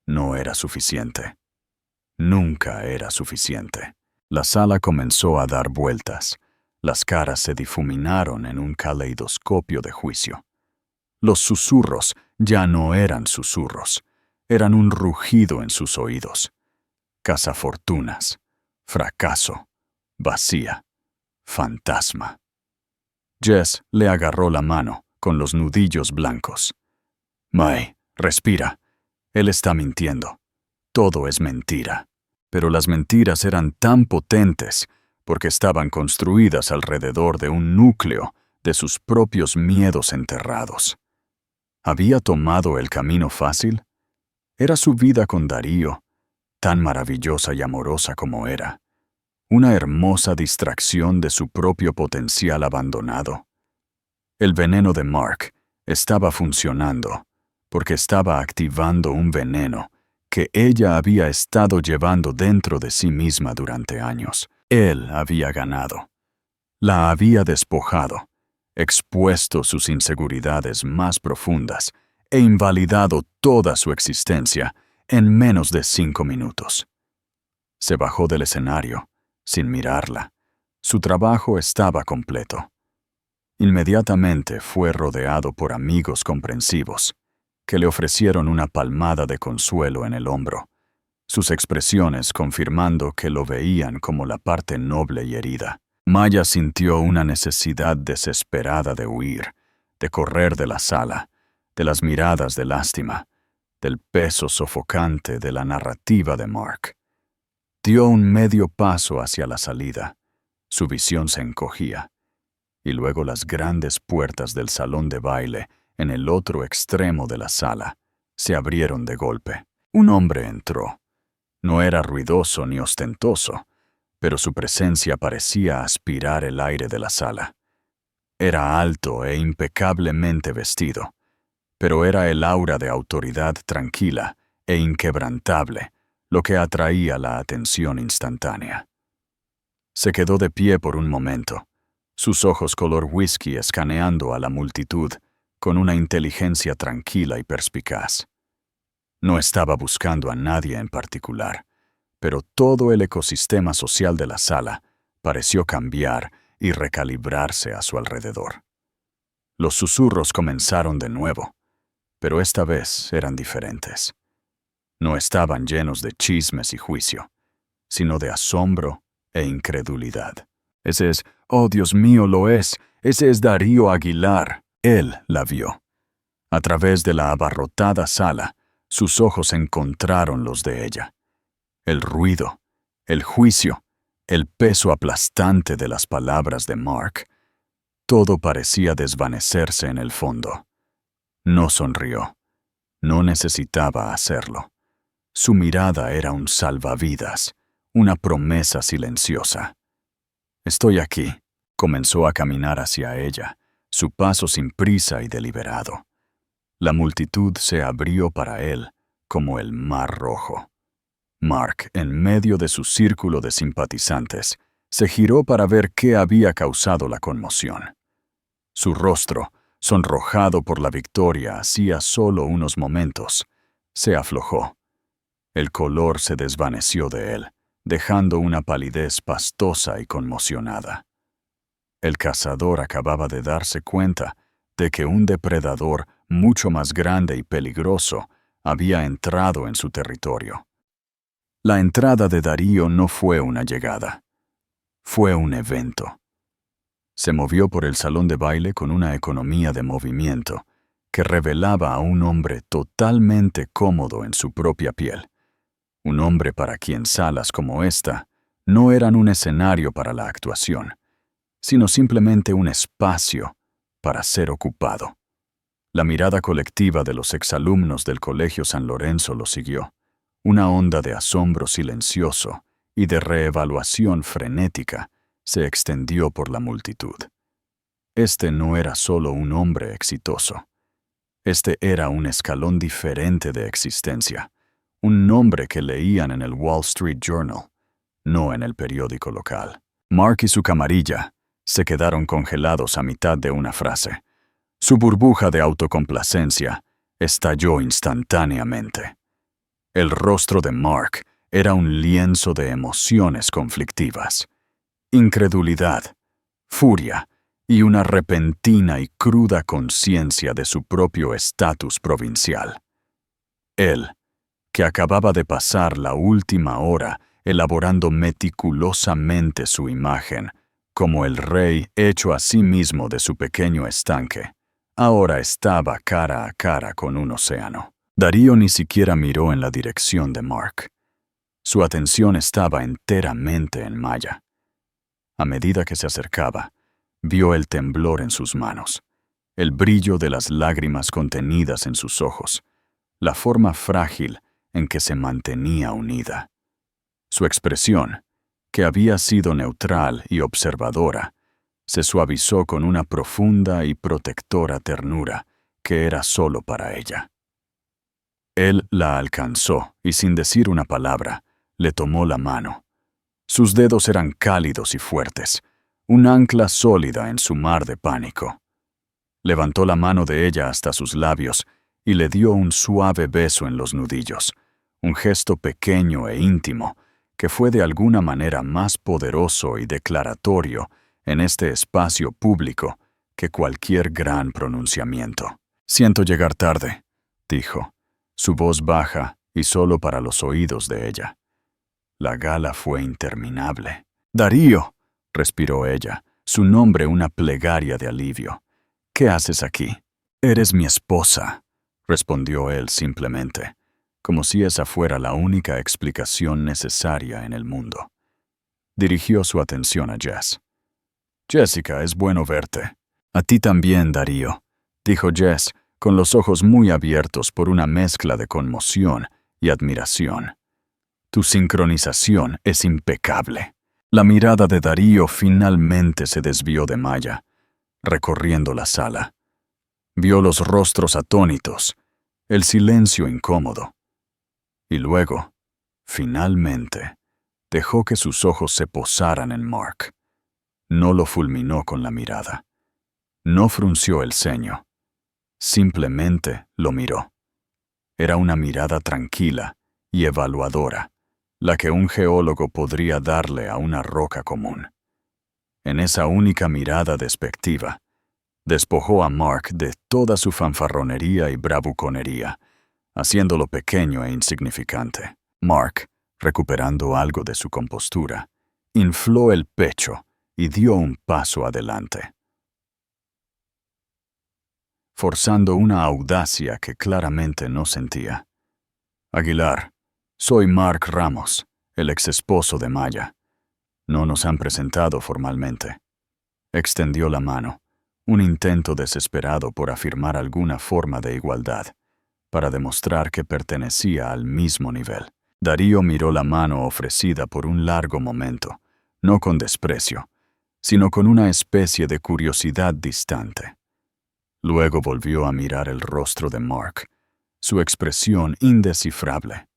No era suficiente. Nunca era suficiente. La sala comenzó a dar vueltas. Las caras se difuminaron en un caleidoscopio de juicio. Los susurros ya no eran susurros, eran un rugido en sus oídos. Cazafortunas, fracaso, vacía, fantasma. Jess le agarró la mano, con los nudillos blancos. May, respira. Él está mintiendo. Todo es mentira. Pero las mentiras eran tan potentes porque estaban construidas alrededor de un núcleo de sus propios miedos enterrados. ¿Había tomado el camino fácil? Era su vida con Darío, tan maravillosa y amorosa como era, una hermosa distracción de su propio potencial abandonado. El veneno de Mark estaba funcionando porque estaba activando un veneno que ella había estado llevando dentro de sí misma durante años. Él había ganado. La había despojado, expuesto sus inseguridades más profundas e invalidado toda su existencia en menos de 5 minutos. Se bajó del escenario, sin mirarla. Su trabajo estaba completo. Inmediatamente fue rodeado por amigos comprensivos, que le ofrecieron una palmada de consuelo en el hombro, sus expresiones confirmando que lo veían como la parte noble y herida. Maya sintió una necesidad desesperada de huir, de correr de la sala, de las miradas de lástima, del peso sofocante de la narrativa de Mark. Dio un medio paso hacia la salida. Su visión se encogía, y luego las grandes puertas del salón de baile en el otro extremo de la sala se abrieron de golpe. Un hombre entró. No era ruidoso ni ostentoso, pero su presencia parecía aspirar el aire de la sala. Era alto e impecablemente vestido, pero era el aura de autoridad tranquila e inquebrantable lo que atraía la atención instantánea. Se quedó de pie por un momento, sus ojos color whisky escaneando a la multitud con una inteligencia tranquila y perspicaz. No estaba buscando a nadie en particular, pero todo el ecosistema social de la sala pareció cambiar y recalibrarse a su alrededor. Los susurros comenzaron de nuevo, pero esta vez eran diferentes. No estaban llenos de chismes y juicio, sino de asombro e incredulidad. Ese es, oh Dios mío, lo es, ese es Darío Aguilar. Él la vio. A través de la abarrotada sala, sus ojos encontraron los de ella. El ruido, el juicio, el peso aplastante de las palabras de Mark. Todo parecía desvanecerse en el fondo. No sonrió. No necesitaba hacerlo. Su mirada era un salvavidas, una promesa silenciosa. «Estoy aquí», comenzó a caminar hacia ella, su paso sin prisa y deliberado. La multitud se abrió para él como el mar rojo. Mark, en medio de su círculo de simpatizantes, se giró para ver qué había causado la conmoción. Su rostro, sonrojado por la victoria hacía solo unos momentos, se aflojó. El color se desvaneció de él, dejando una palidez pastosa y conmocionada. El cazador acababa de darse cuenta de que un depredador mucho más grande y peligroso había entrado en su territorio. La entrada de Darío no fue una llegada, fue un evento. Se movió por el salón de baile con una economía de movimiento que revelaba a un hombre totalmente cómodo en su propia piel. Un hombre para quien salas como esta no eran un escenario para la actuación, sino simplemente un espacio para ser ocupado. La mirada colectiva de los exalumnos del Colegio San Lorenzo lo siguió, una onda de asombro silencioso y de reevaluación frenética se extendió por la multitud. Este no era solo un hombre exitoso. Este era un escalón diferente de existencia, un nombre que leían en el Wall Street Journal, no en el periódico local. Mark y su camarilla se quedaron congelados a mitad de una frase. Su burbuja de autocomplacencia estalló instantáneamente. El rostro de Mark era un lienzo de emociones conflictivas. Incredulidad, furia y una repentina y cruda conciencia de su propio estatus provincial. Él, que acababa de pasar la última hora elaborando meticulosamente su imagen, como el rey hecho a sí mismo de su pequeño estanque, Ahora estaba cara a cara con un océano. Darío ni siquiera miró en la dirección de Mark. Su atención estaba enteramente en Maya. A medida que se acercaba, vio el temblor en sus manos, el brillo de las lágrimas contenidas en sus ojos, la forma frágil en que se mantenía unida. Su expresión, que había sido neutral y observadora, se suavizó con una profunda y protectora ternura que era solo para ella. Él la alcanzó y sin decir una palabra, le tomó la mano. Sus dedos eran cálidos y fuertes, un ancla sólida en su mar de pánico. Levantó la mano de ella hasta sus labios y le dio un suave beso en los nudillos, un gesto pequeño e íntimo que fue de alguna manera más poderoso y declaratorio en este espacio público que cualquier gran pronunciamiento. «Siento llegar tarde», dijo, su voz baja y solo para los oídos de ella. La gala fue interminable. «Darío», respiró ella, su nombre una plegaria de alivio. «¿Qué haces aquí?» «Eres mi esposa», respondió él simplemente, como si esa fuera la única explicación necesaria en el mundo. Dirigió su atención a Jess. «Jessica, es bueno verte». «A ti también, Darío», dijo Jess, con los ojos muy abiertos por una mezcla de conmoción y admiración. «Tu sincronización es impecable». La mirada de Darío finalmente se desvió de Maya, recorriendo la sala. Vio los rostros atónitos, el silencio incómodo. Y luego, finalmente, dejó que sus ojos se posaran en Mark. No lo fulminó con la mirada. No frunció el ceño. Simplemente lo miró. Era una mirada tranquila y evaluadora, la que un geólogo podría darle a una roca común. En esa única mirada despectiva, despojó a Mark de toda su fanfarronería y bravuconería, haciéndolo pequeño e insignificante. Mark, recuperando algo de su compostura, infló el pecho y dio un paso adelante, forzando una audacia que claramente no sentía. «Aguilar, soy Mark Ramos, el exesposo de Maya. No nos han presentado formalmente». Extendió la mano, un intento desesperado por afirmar alguna forma de igualdad, para demostrar que pertenecía al mismo nivel. Darío miró la mano ofrecida por un largo momento, no con desprecio, sino con una especie de curiosidad distante. Luego volvió a mirar el rostro de Mark, su expresión indescifrable.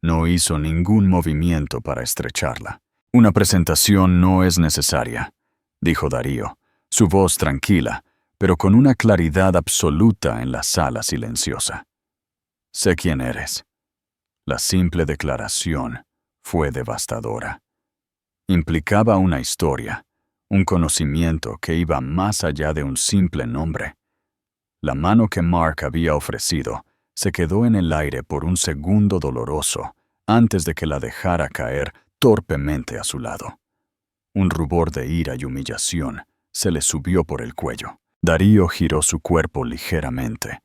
No hizo ningún movimiento para estrecharla. «Una presentación no es necesaria», dijo Darío, su voz tranquila, pero con una claridad absoluta en la sala silenciosa. «Sé quién eres». La simple declaración fue devastadora. Implicaba una historia, un conocimiento que iba más allá de un simple nombre. La mano que Mark había ofrecido se quedó en el aire por un segundo doloroso antes de que la dejara caer torpemente a su lado. Un rubor de ira y humillación se le subió por el cuello. Darío giró su cuerpo ligeramente,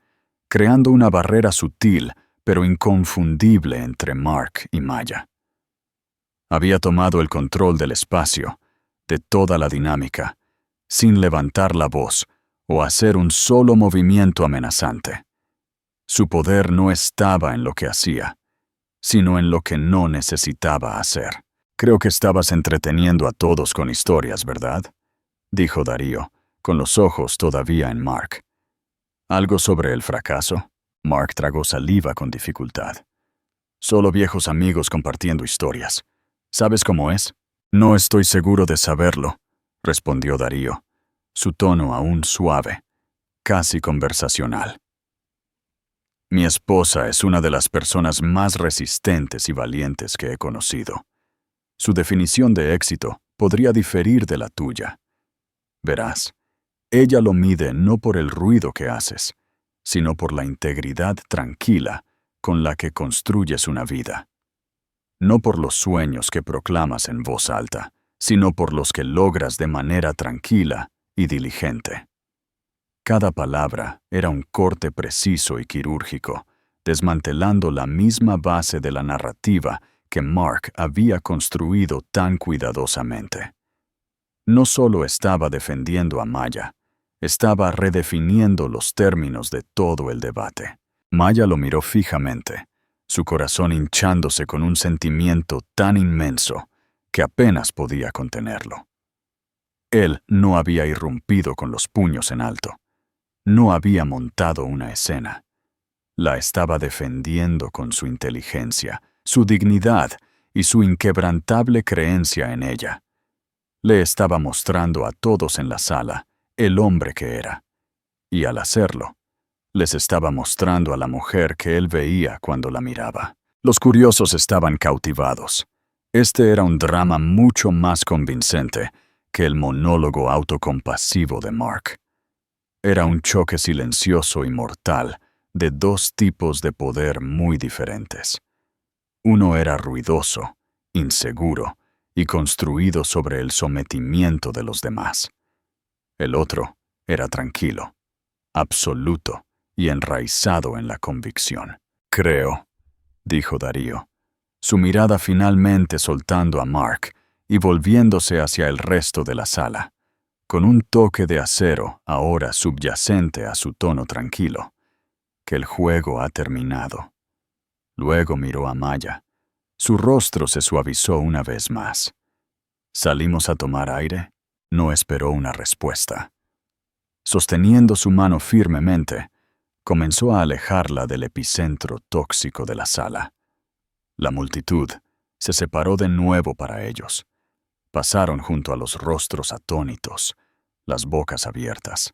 creando una barrera sutil pero inconfundible entre Mark y Maya. Había tomado el control del espacio, de toda la dinámica, sin levantar la voz o hacer un solo movimiento amenazante. Su poder no estaba en lo que hacía, sino en lo que no necesitaba hacer. «Creo que estabas entreteniendo a todos con historias, ¿verdad?», dijo Darío, con los ojos todavía en Mark. «¿Algo sobre el fracaso?». Mark tragó saliva con dificultad. «Solo viejos amigos compartiendo historias. ¿Sabes cómo es?». «No estoy seguro de saberlo», respondió Darío, su tono aún suave, casi conversacional. «Mi esposa es una de las personas más resistentes y valientes que he conocido. Su definición de éxito podría diferir de la tuya. Verás, ella lo mide no por el ruido que haces, sino por la integridad tranquila con la que construyes una vida. No por los sueños que proclamas en voz alta, sino por los que logras de manera tranquila y diligente». Cada palabra era un corte preciso y quirúrgico, desmantelando la misma base de la narrativa que Mark había construido tan cuidadosamente. No solo estaba defendiendo a Maya, estaba redefiniendo los términos de todo el debate. Maya lo miró fijamente, su corazón hinchándose con un sentimiento tan inmenso que apenas podía contenerlo. Él no había irrumpido con los puños en alto. No había montado una escena. La estaba defendiendo con su inteligencia, su dignidad y su inquebrantable creencia en ella. Le estaba mostrando a todos en la sala el hombre que era. Y al hacerlo, les estaba mostrando a la mujer que él veía cuando la miraba. Los curiosos estaban cautivados. Este era un drama mucho más convincente que el monólogo autocompasivo de Mark. Era un choque silencioso y mortal de dos tipos de poder muy diferentes. Uno era ruidoso, inseguro y construido sobre el sometimiento de los demás. El otro era tranquilo, absoluto y enraizado en la convicción. «Creo», dijo Darío, su mirada finalmente soltando a Mark y volviéndose hacia el resto de la sala, con un toque de acero ahora subyacente a su tono tranquilo, que el juego ha terminado. Luego miró a Maya. Su rostro se suavizó una vez más. «¿Salimos a tomar aire?» No esperó una respuesta. Sosteniendo su mano firmemente, comenzó a alejarla del epicentro tóxico de la sala. La multitud se separó de nuevo para ellos. Pasaron junto a los rostros atónitos, las bocas abiertas,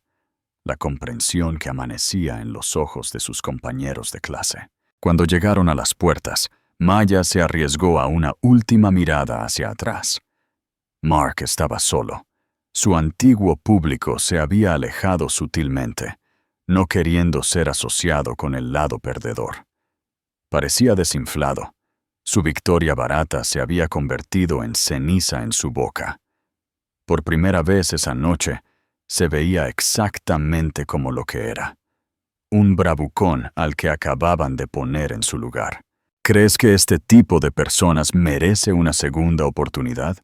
la comprensión que amanecía en los ojos de sus compañeros de clase. Cuando llegaron a las puertas, Maya se arriesgó a una última mirada hacia atrás. Mark estaba solo. Su antiguo público se había alejado sutilmente, no queriendo ser asociado con el lado perdedor. Parecía desinflado. Su victoria barata se había convertido en ceniza en su boca. Por primera vez esa noche, se veía exactamente como lo que era. Un bravucón al que acababan de poner en su lugar. ¿Crees que este tipo de personas merece una segunda oportunidad?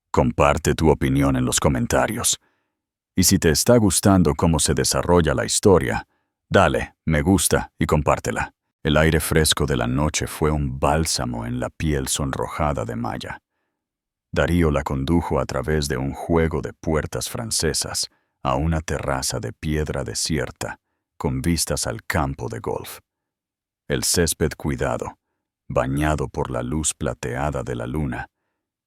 Comparte tu opinión en los comentarios. Y si te está gustando cómo se desarrolla la historia, dale me gusta y compártela. El aire fresco de la noche fue un bálsamo en la piel sonrojada de Maya. Darío la condujo a través de un juego de puertas francesas a una terraza de piedra desierta, con vistas al campo de golf. El césped cuidado, bañado por la luz plateada de la luna,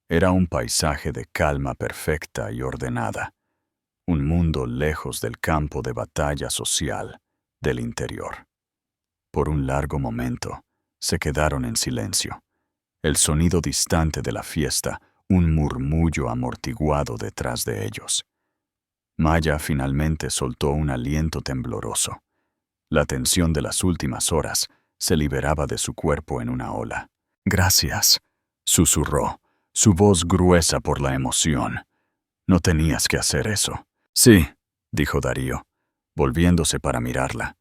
era un paisaje de calma perfecta y ordenada, un mundo lejos del campo de batalla social del interior. Por un largo momento, se quedaron en silencio. El sonido distante de la fiesta, un murmullo amortiguado detrás de ellos. Maya finalmente soltó un aliento tembloroso. La tensión de las últimas horas se liberaba de su cuerpo en una ola. «Gracias», susurró, su voz gruesa por la emoción. «No tenías que hacer eso». «Sí», dijo Darío, volviéndose para mirarla,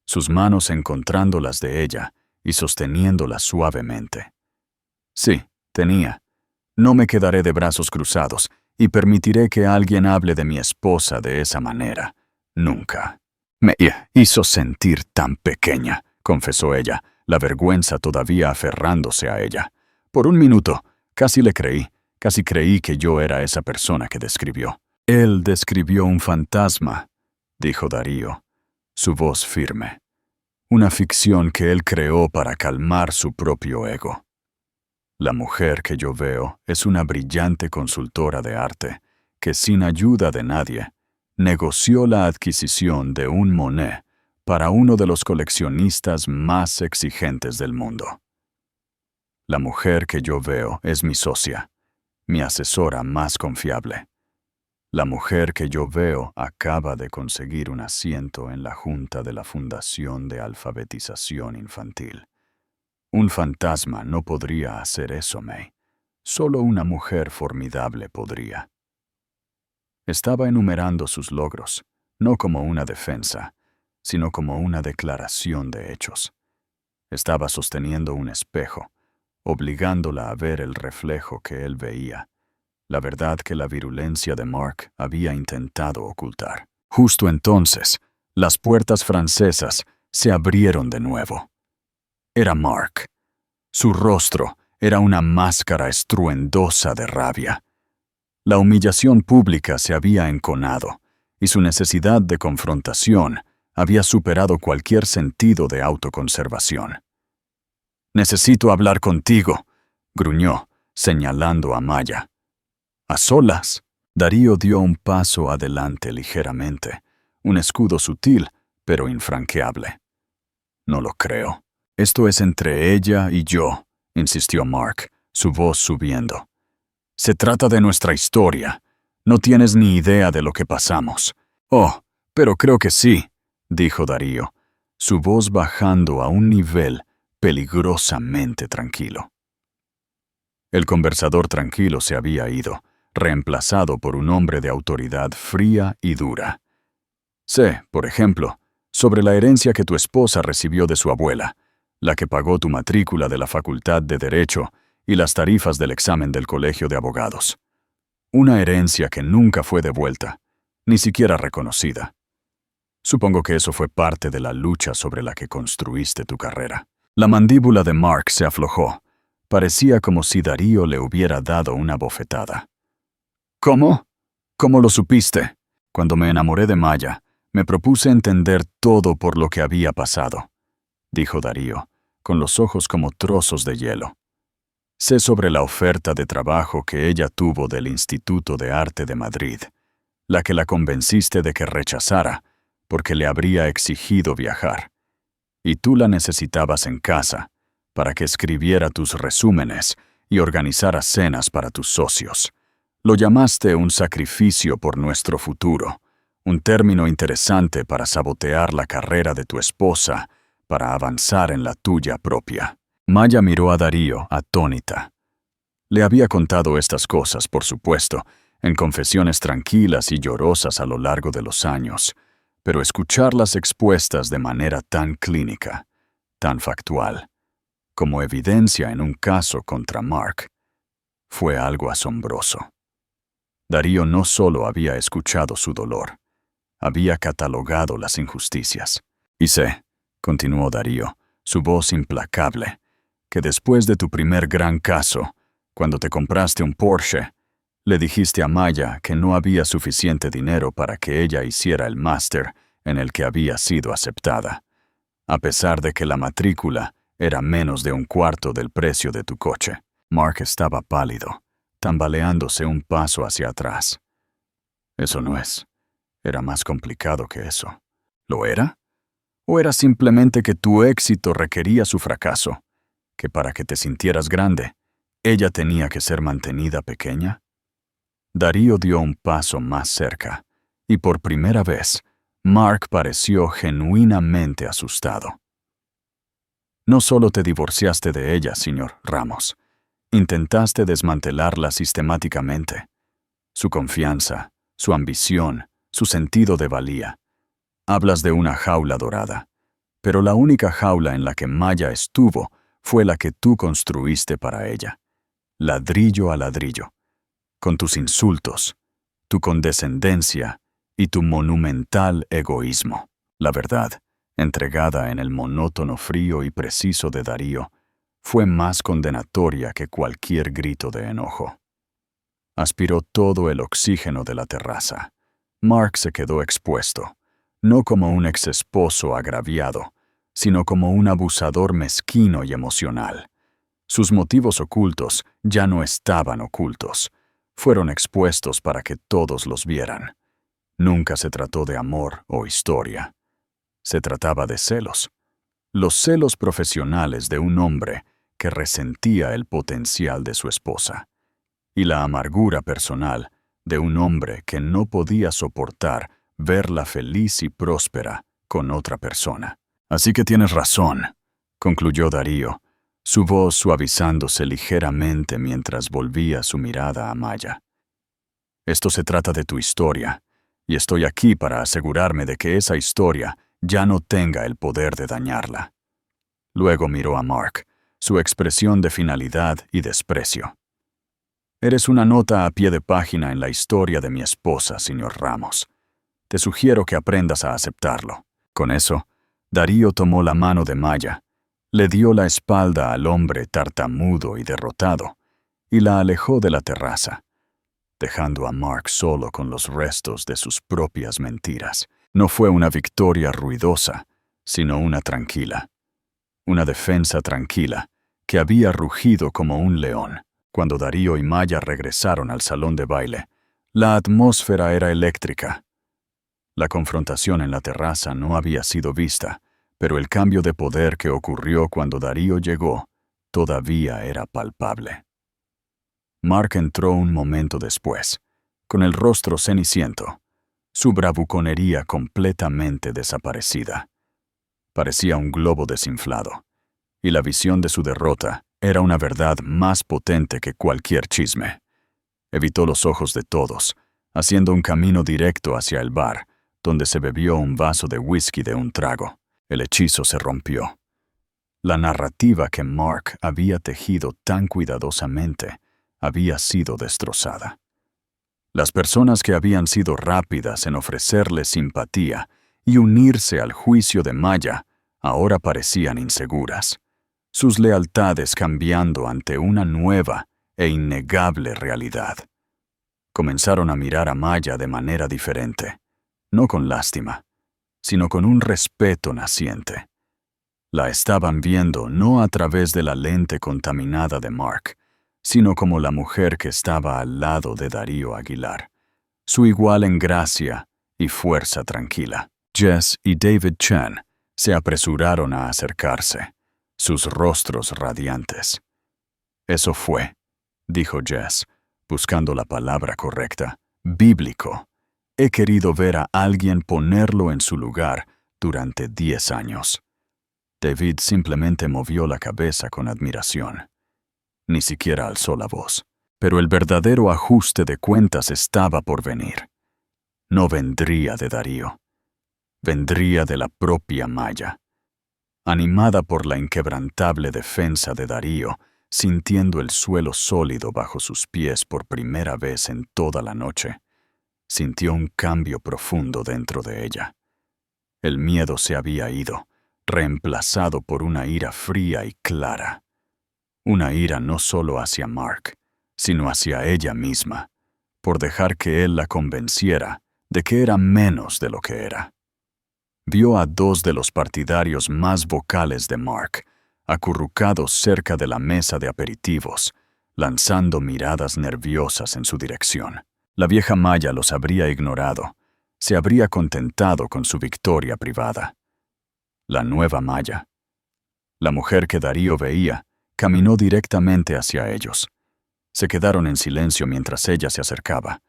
sus manos encontrando las de ella y sosteniéndolas suavemente. «Sí, tenía. No me quedaré de brazos cruzados y permitiré que alguien hable de mi esposa de esa manera. Nunca». «Me hizo sentir tan pequeña», confesó ella, la vergüenza todavía aferrándose a ella. «Por un minuto, casi le creí, casi creí que yo era esa persona que describió». «Él describió un fantasma», dijo Darío, su voz firme. «Una ficción que él creó para calmar su propio ego. La mujer que yo veo es una brillante consultora de arte que, sin ayuda de nadie, negoció la adquisición de un Monet para uno de los coleccionistas más exigentes del mundo. La mujer que yo veo es mi socia, mi asesora más confiable. La mujer que yo veo acaba de conseguir un asiento en la junta de la Fundación de Alfabetización Infantil. Un fantasma no podría hacer eso, May. Solo una mujer formidable podría». Estaba enumerando sus logros, no como una defensa, sino como una declaración de hechos. Estaba sosteniendo un espejo, obligándola a ver el reflejo que él veía, la verdad que la virulencia de Mark había intentado ocultar. Justo entonces, las puertas francesas se abrieron de nuevo. Era Mark. Su rostro era una máscara estruendosa de rabia. La humillación pública se había enconado, y su necesidad de confrontación había superado cualquier sentido de autoconservación. «Necesito hablar contigo», gruñó, señalando a Maya. «¿A solas?» Darío dio un paso adelante ligeramente, un escudo sutil, pero infranqueable. «No lo creo. Esto es entre ella y yo», insistió Mark, su voz subiendo. «Se trata de nuestra historia. No tienes ni idea de lo que pasamos». «Oh, pero creo que sí», dijo Darío, su voz bajando a un nivel peligrosamente tranquilo. El conversador tranquilo se había ido, reemplazado por un hombre de autoridad fría y dura. «Sé, por ejemplo, sobre la herencia que tu esposa recibió de su abuela, la que pagó tu matrícula de la Facultad de Derecho y las tarifas del examen del Colegio de Abogados. Una herencia que nunca fue devuelta, ni siquiera reconocida. Supongo que eso fue parte de la lucha sobre la que construiste tu carrera». La mandíbula de Mark se aflojó. Parecía como si Darío le hubiera dado una bofetada. «¿Cómo? ¿Cómo lo supiste?» «Cuando me enamoré de Maya, me propuse entender todo por lo que había pasado», dijo Darío, con los ojos como trozos de hielo. «Sé sobre la oferta de trabajo que ella tuvo del Instituto de Arte de Madrid, la que la convenciste de que rechazara, porque le habría exigido viajar. Y tú la necesitabas en casa, para que escribiera tus resúmenes y organizara cenas para tus socios. Lo llamaste un sacrificio por nuestro futuro, un término interesante para sabotear la carrera de tu esposa, para avanzar en la tuya propia». Maya miró a Darío, atónita. Le había contado estas cosas, por supuesto, en confesiones tranquilas y llorosas a lo largo de los años, pero escucharlas expuestas de manera tan clínica, tan factual, como evidencia en un caso contra Mark, fue algo asombroso. Darío no solo había escuchado su dolor, había catalogado las injusticias. «Y sé», continuó Darío, su voz implacable, «que después de tu primer gran caso, cuando te compraste un Porsche, le dijiste a Maya que no había suficiente dinero para que ella hiciera el máster en el que había sido aceptada, a pesar de que la matrícula era menos de un cuarto del precio de tu coche». Mark estaba pálido, tambaleándose un paso hacia atrás. «Eso no es. Era más complicado que eso». «¿Lo era? ¿O era simplemente que tu éxito requería su fracaso? Que para que te sintieras grande, ella tenía que ser mantenida pequeña?» Darío dio un paso más cerca, y por primera vez, Mark pareció genuinamente asustado. «No solo te divorciaste de ella, señor Ramos. Intentaste desmantelarla sistemáticamente. Su confianza, su ambición, su sentido de valía. Hablas de una jaula dorada, pero la única jaula en la que Maya estuvo fue la que tú construiste para ella, ladrillo a ladrillo, con tus insultos, tu condescendencia y tu monumental egoísmo». La verdad, entregada en el monótono frío y preciso de Darío, fue más condenatoria que cualquier grito de enojo. Aspiró todo el oxígeno de la terraza. Mark se quedó expuesto, no como un exesposo agraviado, sino como un abusador mezquino y emocional. Sus motivos ocultos ya no estaban ocultos, fueron expuestos para que todos los vieran. Nunca se trató de amor o historia. Se trataba de celos. Los celos profesionales de un hombre que resentía el potencial de su esposa, y la amargura personal de un hombre que no podía soportar verla feliz y próspera con otra persona. «Así que tienes razón», concluyó Darío, su voz suavizándose ligeramente mientras volvía su mirada a Maya. «Esto se trata de tu historia, y estoy aquí para asegurarme de que esa historia ya no tenga el poder de dañarla. Luego miró a Mark, su expresión de finalidad y desprecio. Eres una nota a pie de página en la historia de mi esposa, señor Ramos. Te sugiero que aprendas a aceptarlo. Con eso, Darío tomó la mano de Maya, le dio la espalda al hombre tartamudo y derrotado, y la alejó de la terraza, dejando a Mark solo con los restos de sus propias mentiras. No fue una victoria ruidosa, sino una tranquila. Una defensa tranquila, que había rugido como un león. Cuando Darío y Maya regresaron al salón de baile, la atmósfera era eléctrica. La confrontación en la terraza no había sido vista, pero el cambio de poder que ocurrió cuando Darío llegó todavía era palpable. Mark entró un momento después, con el rostro ceniciento, su bravuconería completamente desaparecida. Parecía un globo desinflado, y la visión de su derrota era una verdad más potente que cualquier chisme. Evitó los ojos de todos, haciendo un camino directo hacia el bar, donde se bebió un vaso de whisky de un trago. El hechizo se rompió. La narrativa que Mark había tejido tan cuidadosamente había sido destrozada. Las personas que habían sido rápidas en ofrecerle simpatía y unirse al juicio de Maya ahora parecían inseguras, sus lealtades cambiando ante una nueva e innegable realidad. Comenzaron a mirar a Maya de manera diferente, no con lástima, sino con un respeto naciente. La estaban viendo no a través de la lente contaminada de Mark, sino como la mujer que estaba al lado de Darío Aguilar, su igual en gracia y fuerza tranquila. Jess y David Chen se apresuraron a acercarse, sus rostros radiantes. Eso fue, dijo Jess, buscando la palabra correcta, bíblico. He querido ver a alguien ponerlo en su lugar durante 10 años. David simplemente movió la cabeza con admiración. Ni siquiera alzó la voz. Pero el verdadero ajuste de cuentas estaba por venir. No vendría de Darío. Vendría de la propia Maya. Animada por la inquebrantable defensa de Darío, sintiendo el suelo sólido bajo sus pies por primera vez en toda la noche, sintió un cambio profundo dentro de ella. El miedo se había ido, reemplazado por una ira fría y clara. Una ira no solo hacia Mark, sino hacia ella misma, por dejar que él la convenciera de que era menos de lo que era. Vio a dos de los partidarios más vocales de Mark, acurrucados cerca de la mesa de aperitivos, lanzando miradas nerviosas en su dirección. La vieja Maya los habría ignorado, se habría contentado con su victoria privada. La nueva Maya, la mujer que Darío veía, caminó directamente hacia ellos. Se quedaron en silencio mientras ella se acercaba.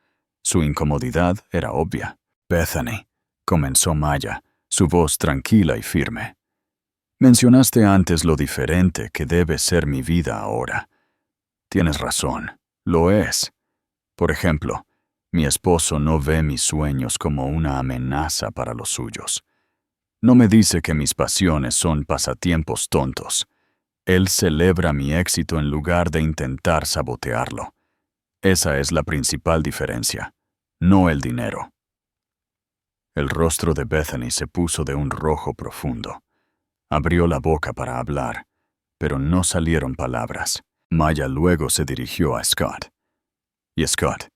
Su incomodidad era obvia. Bethany, comenzó Maya, su voz tranquila y firme. Mencionaste antes lo diferente que debe ser mi vida ahora. Tienes razón, lo es. Por ejemplo, mi esposo no ve mis sueños como una amenaza para los suyos. No me dice que mis pasiones son pasatiempos tontos. Él celebra mi éxito en lugar de intentar sabotearlo. Esa es la principal diferencia, no el dinero. El rostro de Bethany se puso de un rojo profundo. Abrió la boca para hablar, pero no salieron palabras. Maya luego se dirigió a Scott. Y Scott,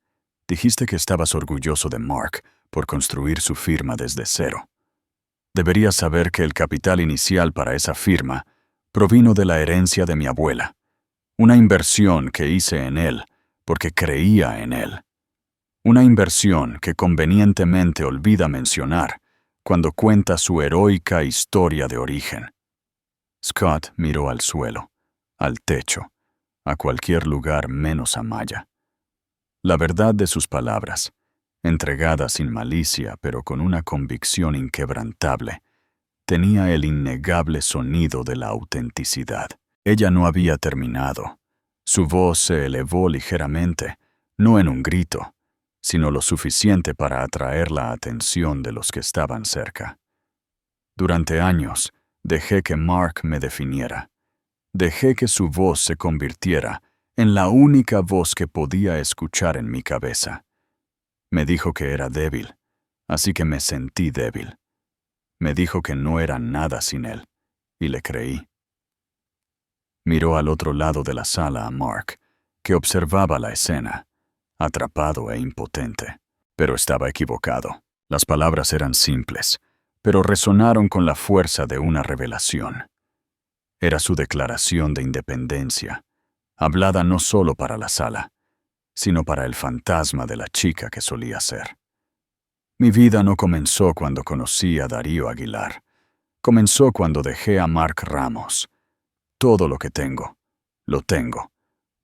dijiste que estabas orgulloso de Mark por construir su firma desde cero. Deberías saber que el capital inicial para esa firma provino de la herencia de mi abuela, una inversión que hice en él porque creía en él. Una inversión que convenientemente olvida mencionar cuando cuenta su heroica historia de origen. Scott miró al suelo, al techo, a cualquier lugar menos a Maya. La verdad de sus palabras, entregada sin malicia pero con una convicción inquebrantable, tenía el innegable sonido de la autenticidad. Ella no había terminado. Su voz se elevó ligeramente, no en un grito, sino lo suficiente para atraer la atención de los que estaban cerca. Durante años, dejé que Mark me definiera. Dejé que su voz se convirtiera en la única voz que podía escuchar en mi cabeza. Me dijo que era débil, así que me sentí débil. Me dijo que no era nada sin él, y le creí. Miró al otro lado de la sala a Mark, que observaba la escena, atrapado e impotente. Pero estaba equivocado. Las palabras eran simples, pero resonaron con la fuerza de una revelación. Era su declaración de independencia, hablada no solo para la sala, sino para el fantasma de la chica que solía ser. Mi vida no comenzó cuando conocí a Darío Aguilar. Comenzó cuando dejé a Mark Ramos. Todo lo que tengo, lo tengo,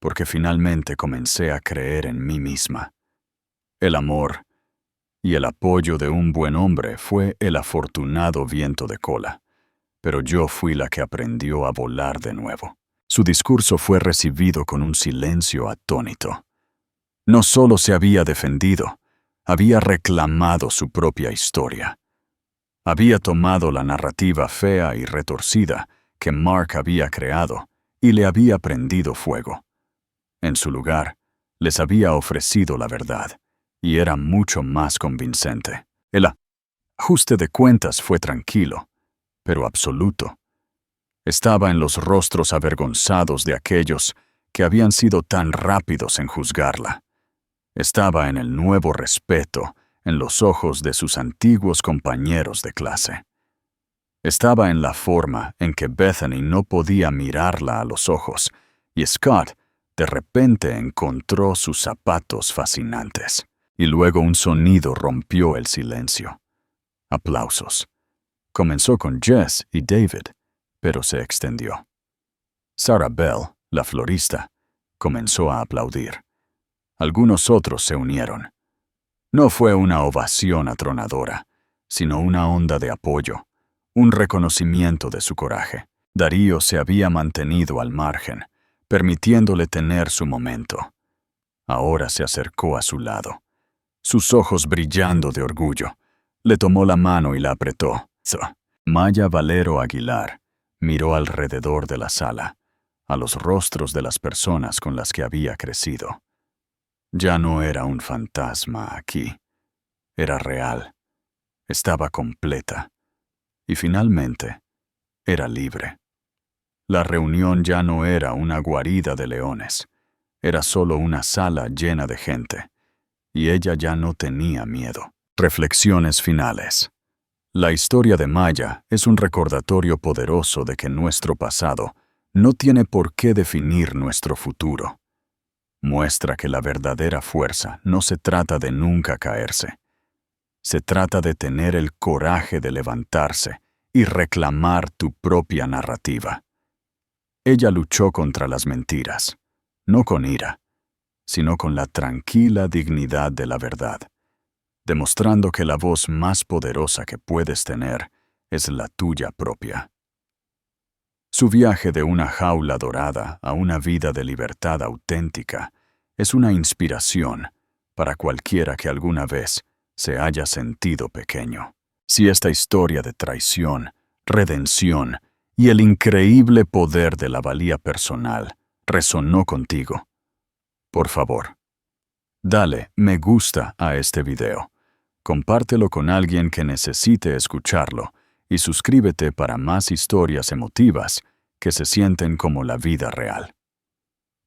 porque finalmente comencé a creer en mí misma. El amor y el apoyo de un buen hombre fue el afortunado viento de cola, pero yo fui la que aprendió a volar de nuevo. Su discurso fue recibido con un silencio atónito. No solo se había defendido, había reclamado su propia historia. Había tomado la narrativa fea y retorcida que Mark había creado y le había prendido fuego. En su lugar, les había ofrecido la verdad, y era mucho más convincente. El ajuste de cuentas fue tranquilo, pero absoluto. Estaba en los rostros avergonzados de aquellos que habían sido tan rápidos en juzgarla. Estaba en el nuevo respeto en los ojos de sus antiguos compañeros de clase. Estaba en la forma en que Bethany no podía mirarla a los ojos, y Scott de repente encontró sus zapatos fascinantes. Y luego un sonido rompió el silencio. Aplausos. Comenzó con Jess y David, pero se extendió. Sarah Bell, la florista, comenzó a aplaudir. Algunos otros se unieron. No fue una ovación atronadora, sino una onda de apoyo, un reconocimiento de su coraje. Darío se había mantenido al margen, permitiéndole tener su momento. Ahora se acercó a su lado, sus ojos brillando de orgullo. Le tomó la mano y la apretó. Maya Valero Aguilar miró alrededor de la sala, a los rostros de las personas con las que había crecido. Ya no era un fantasma aquí. Era real. Estaba completa. Y finalmente, era libre. La reunión ya no era una guarida de leones. Era solo una sala llena de gente. Y ella ya no tenía miedo. Reflexiones finales. La historia de Maya es un recordatorio poderoso de que nuestro pasado no tiene por qué definir nuestro futuro. Muestra que la verdadera fuerza no se trata de nunca caerse. Se trata de tener el coraje de levantarse y reclamar tu propia narrativa. Ella luchó contra las mentiras, no con ira, sino con la tranquila dignidad de la verdad, demostrando que la voz más poderosa que puedes tener es la tuya propia. Su viaje de una jaula dorada a una vida de libertad auténtica es una inspiración para cualquiera que alguna vez se haya sentido pequeño. Si esta historia de traición, redención y el increíble poder de la valía personal resonó contigo, por favor, dale me gusta a este video, compártelo con alguien que necesite escucharlo y suscríbete para más historias emotivas que se sienten como la vida real.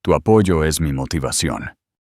Tu apoyo es mi motivación.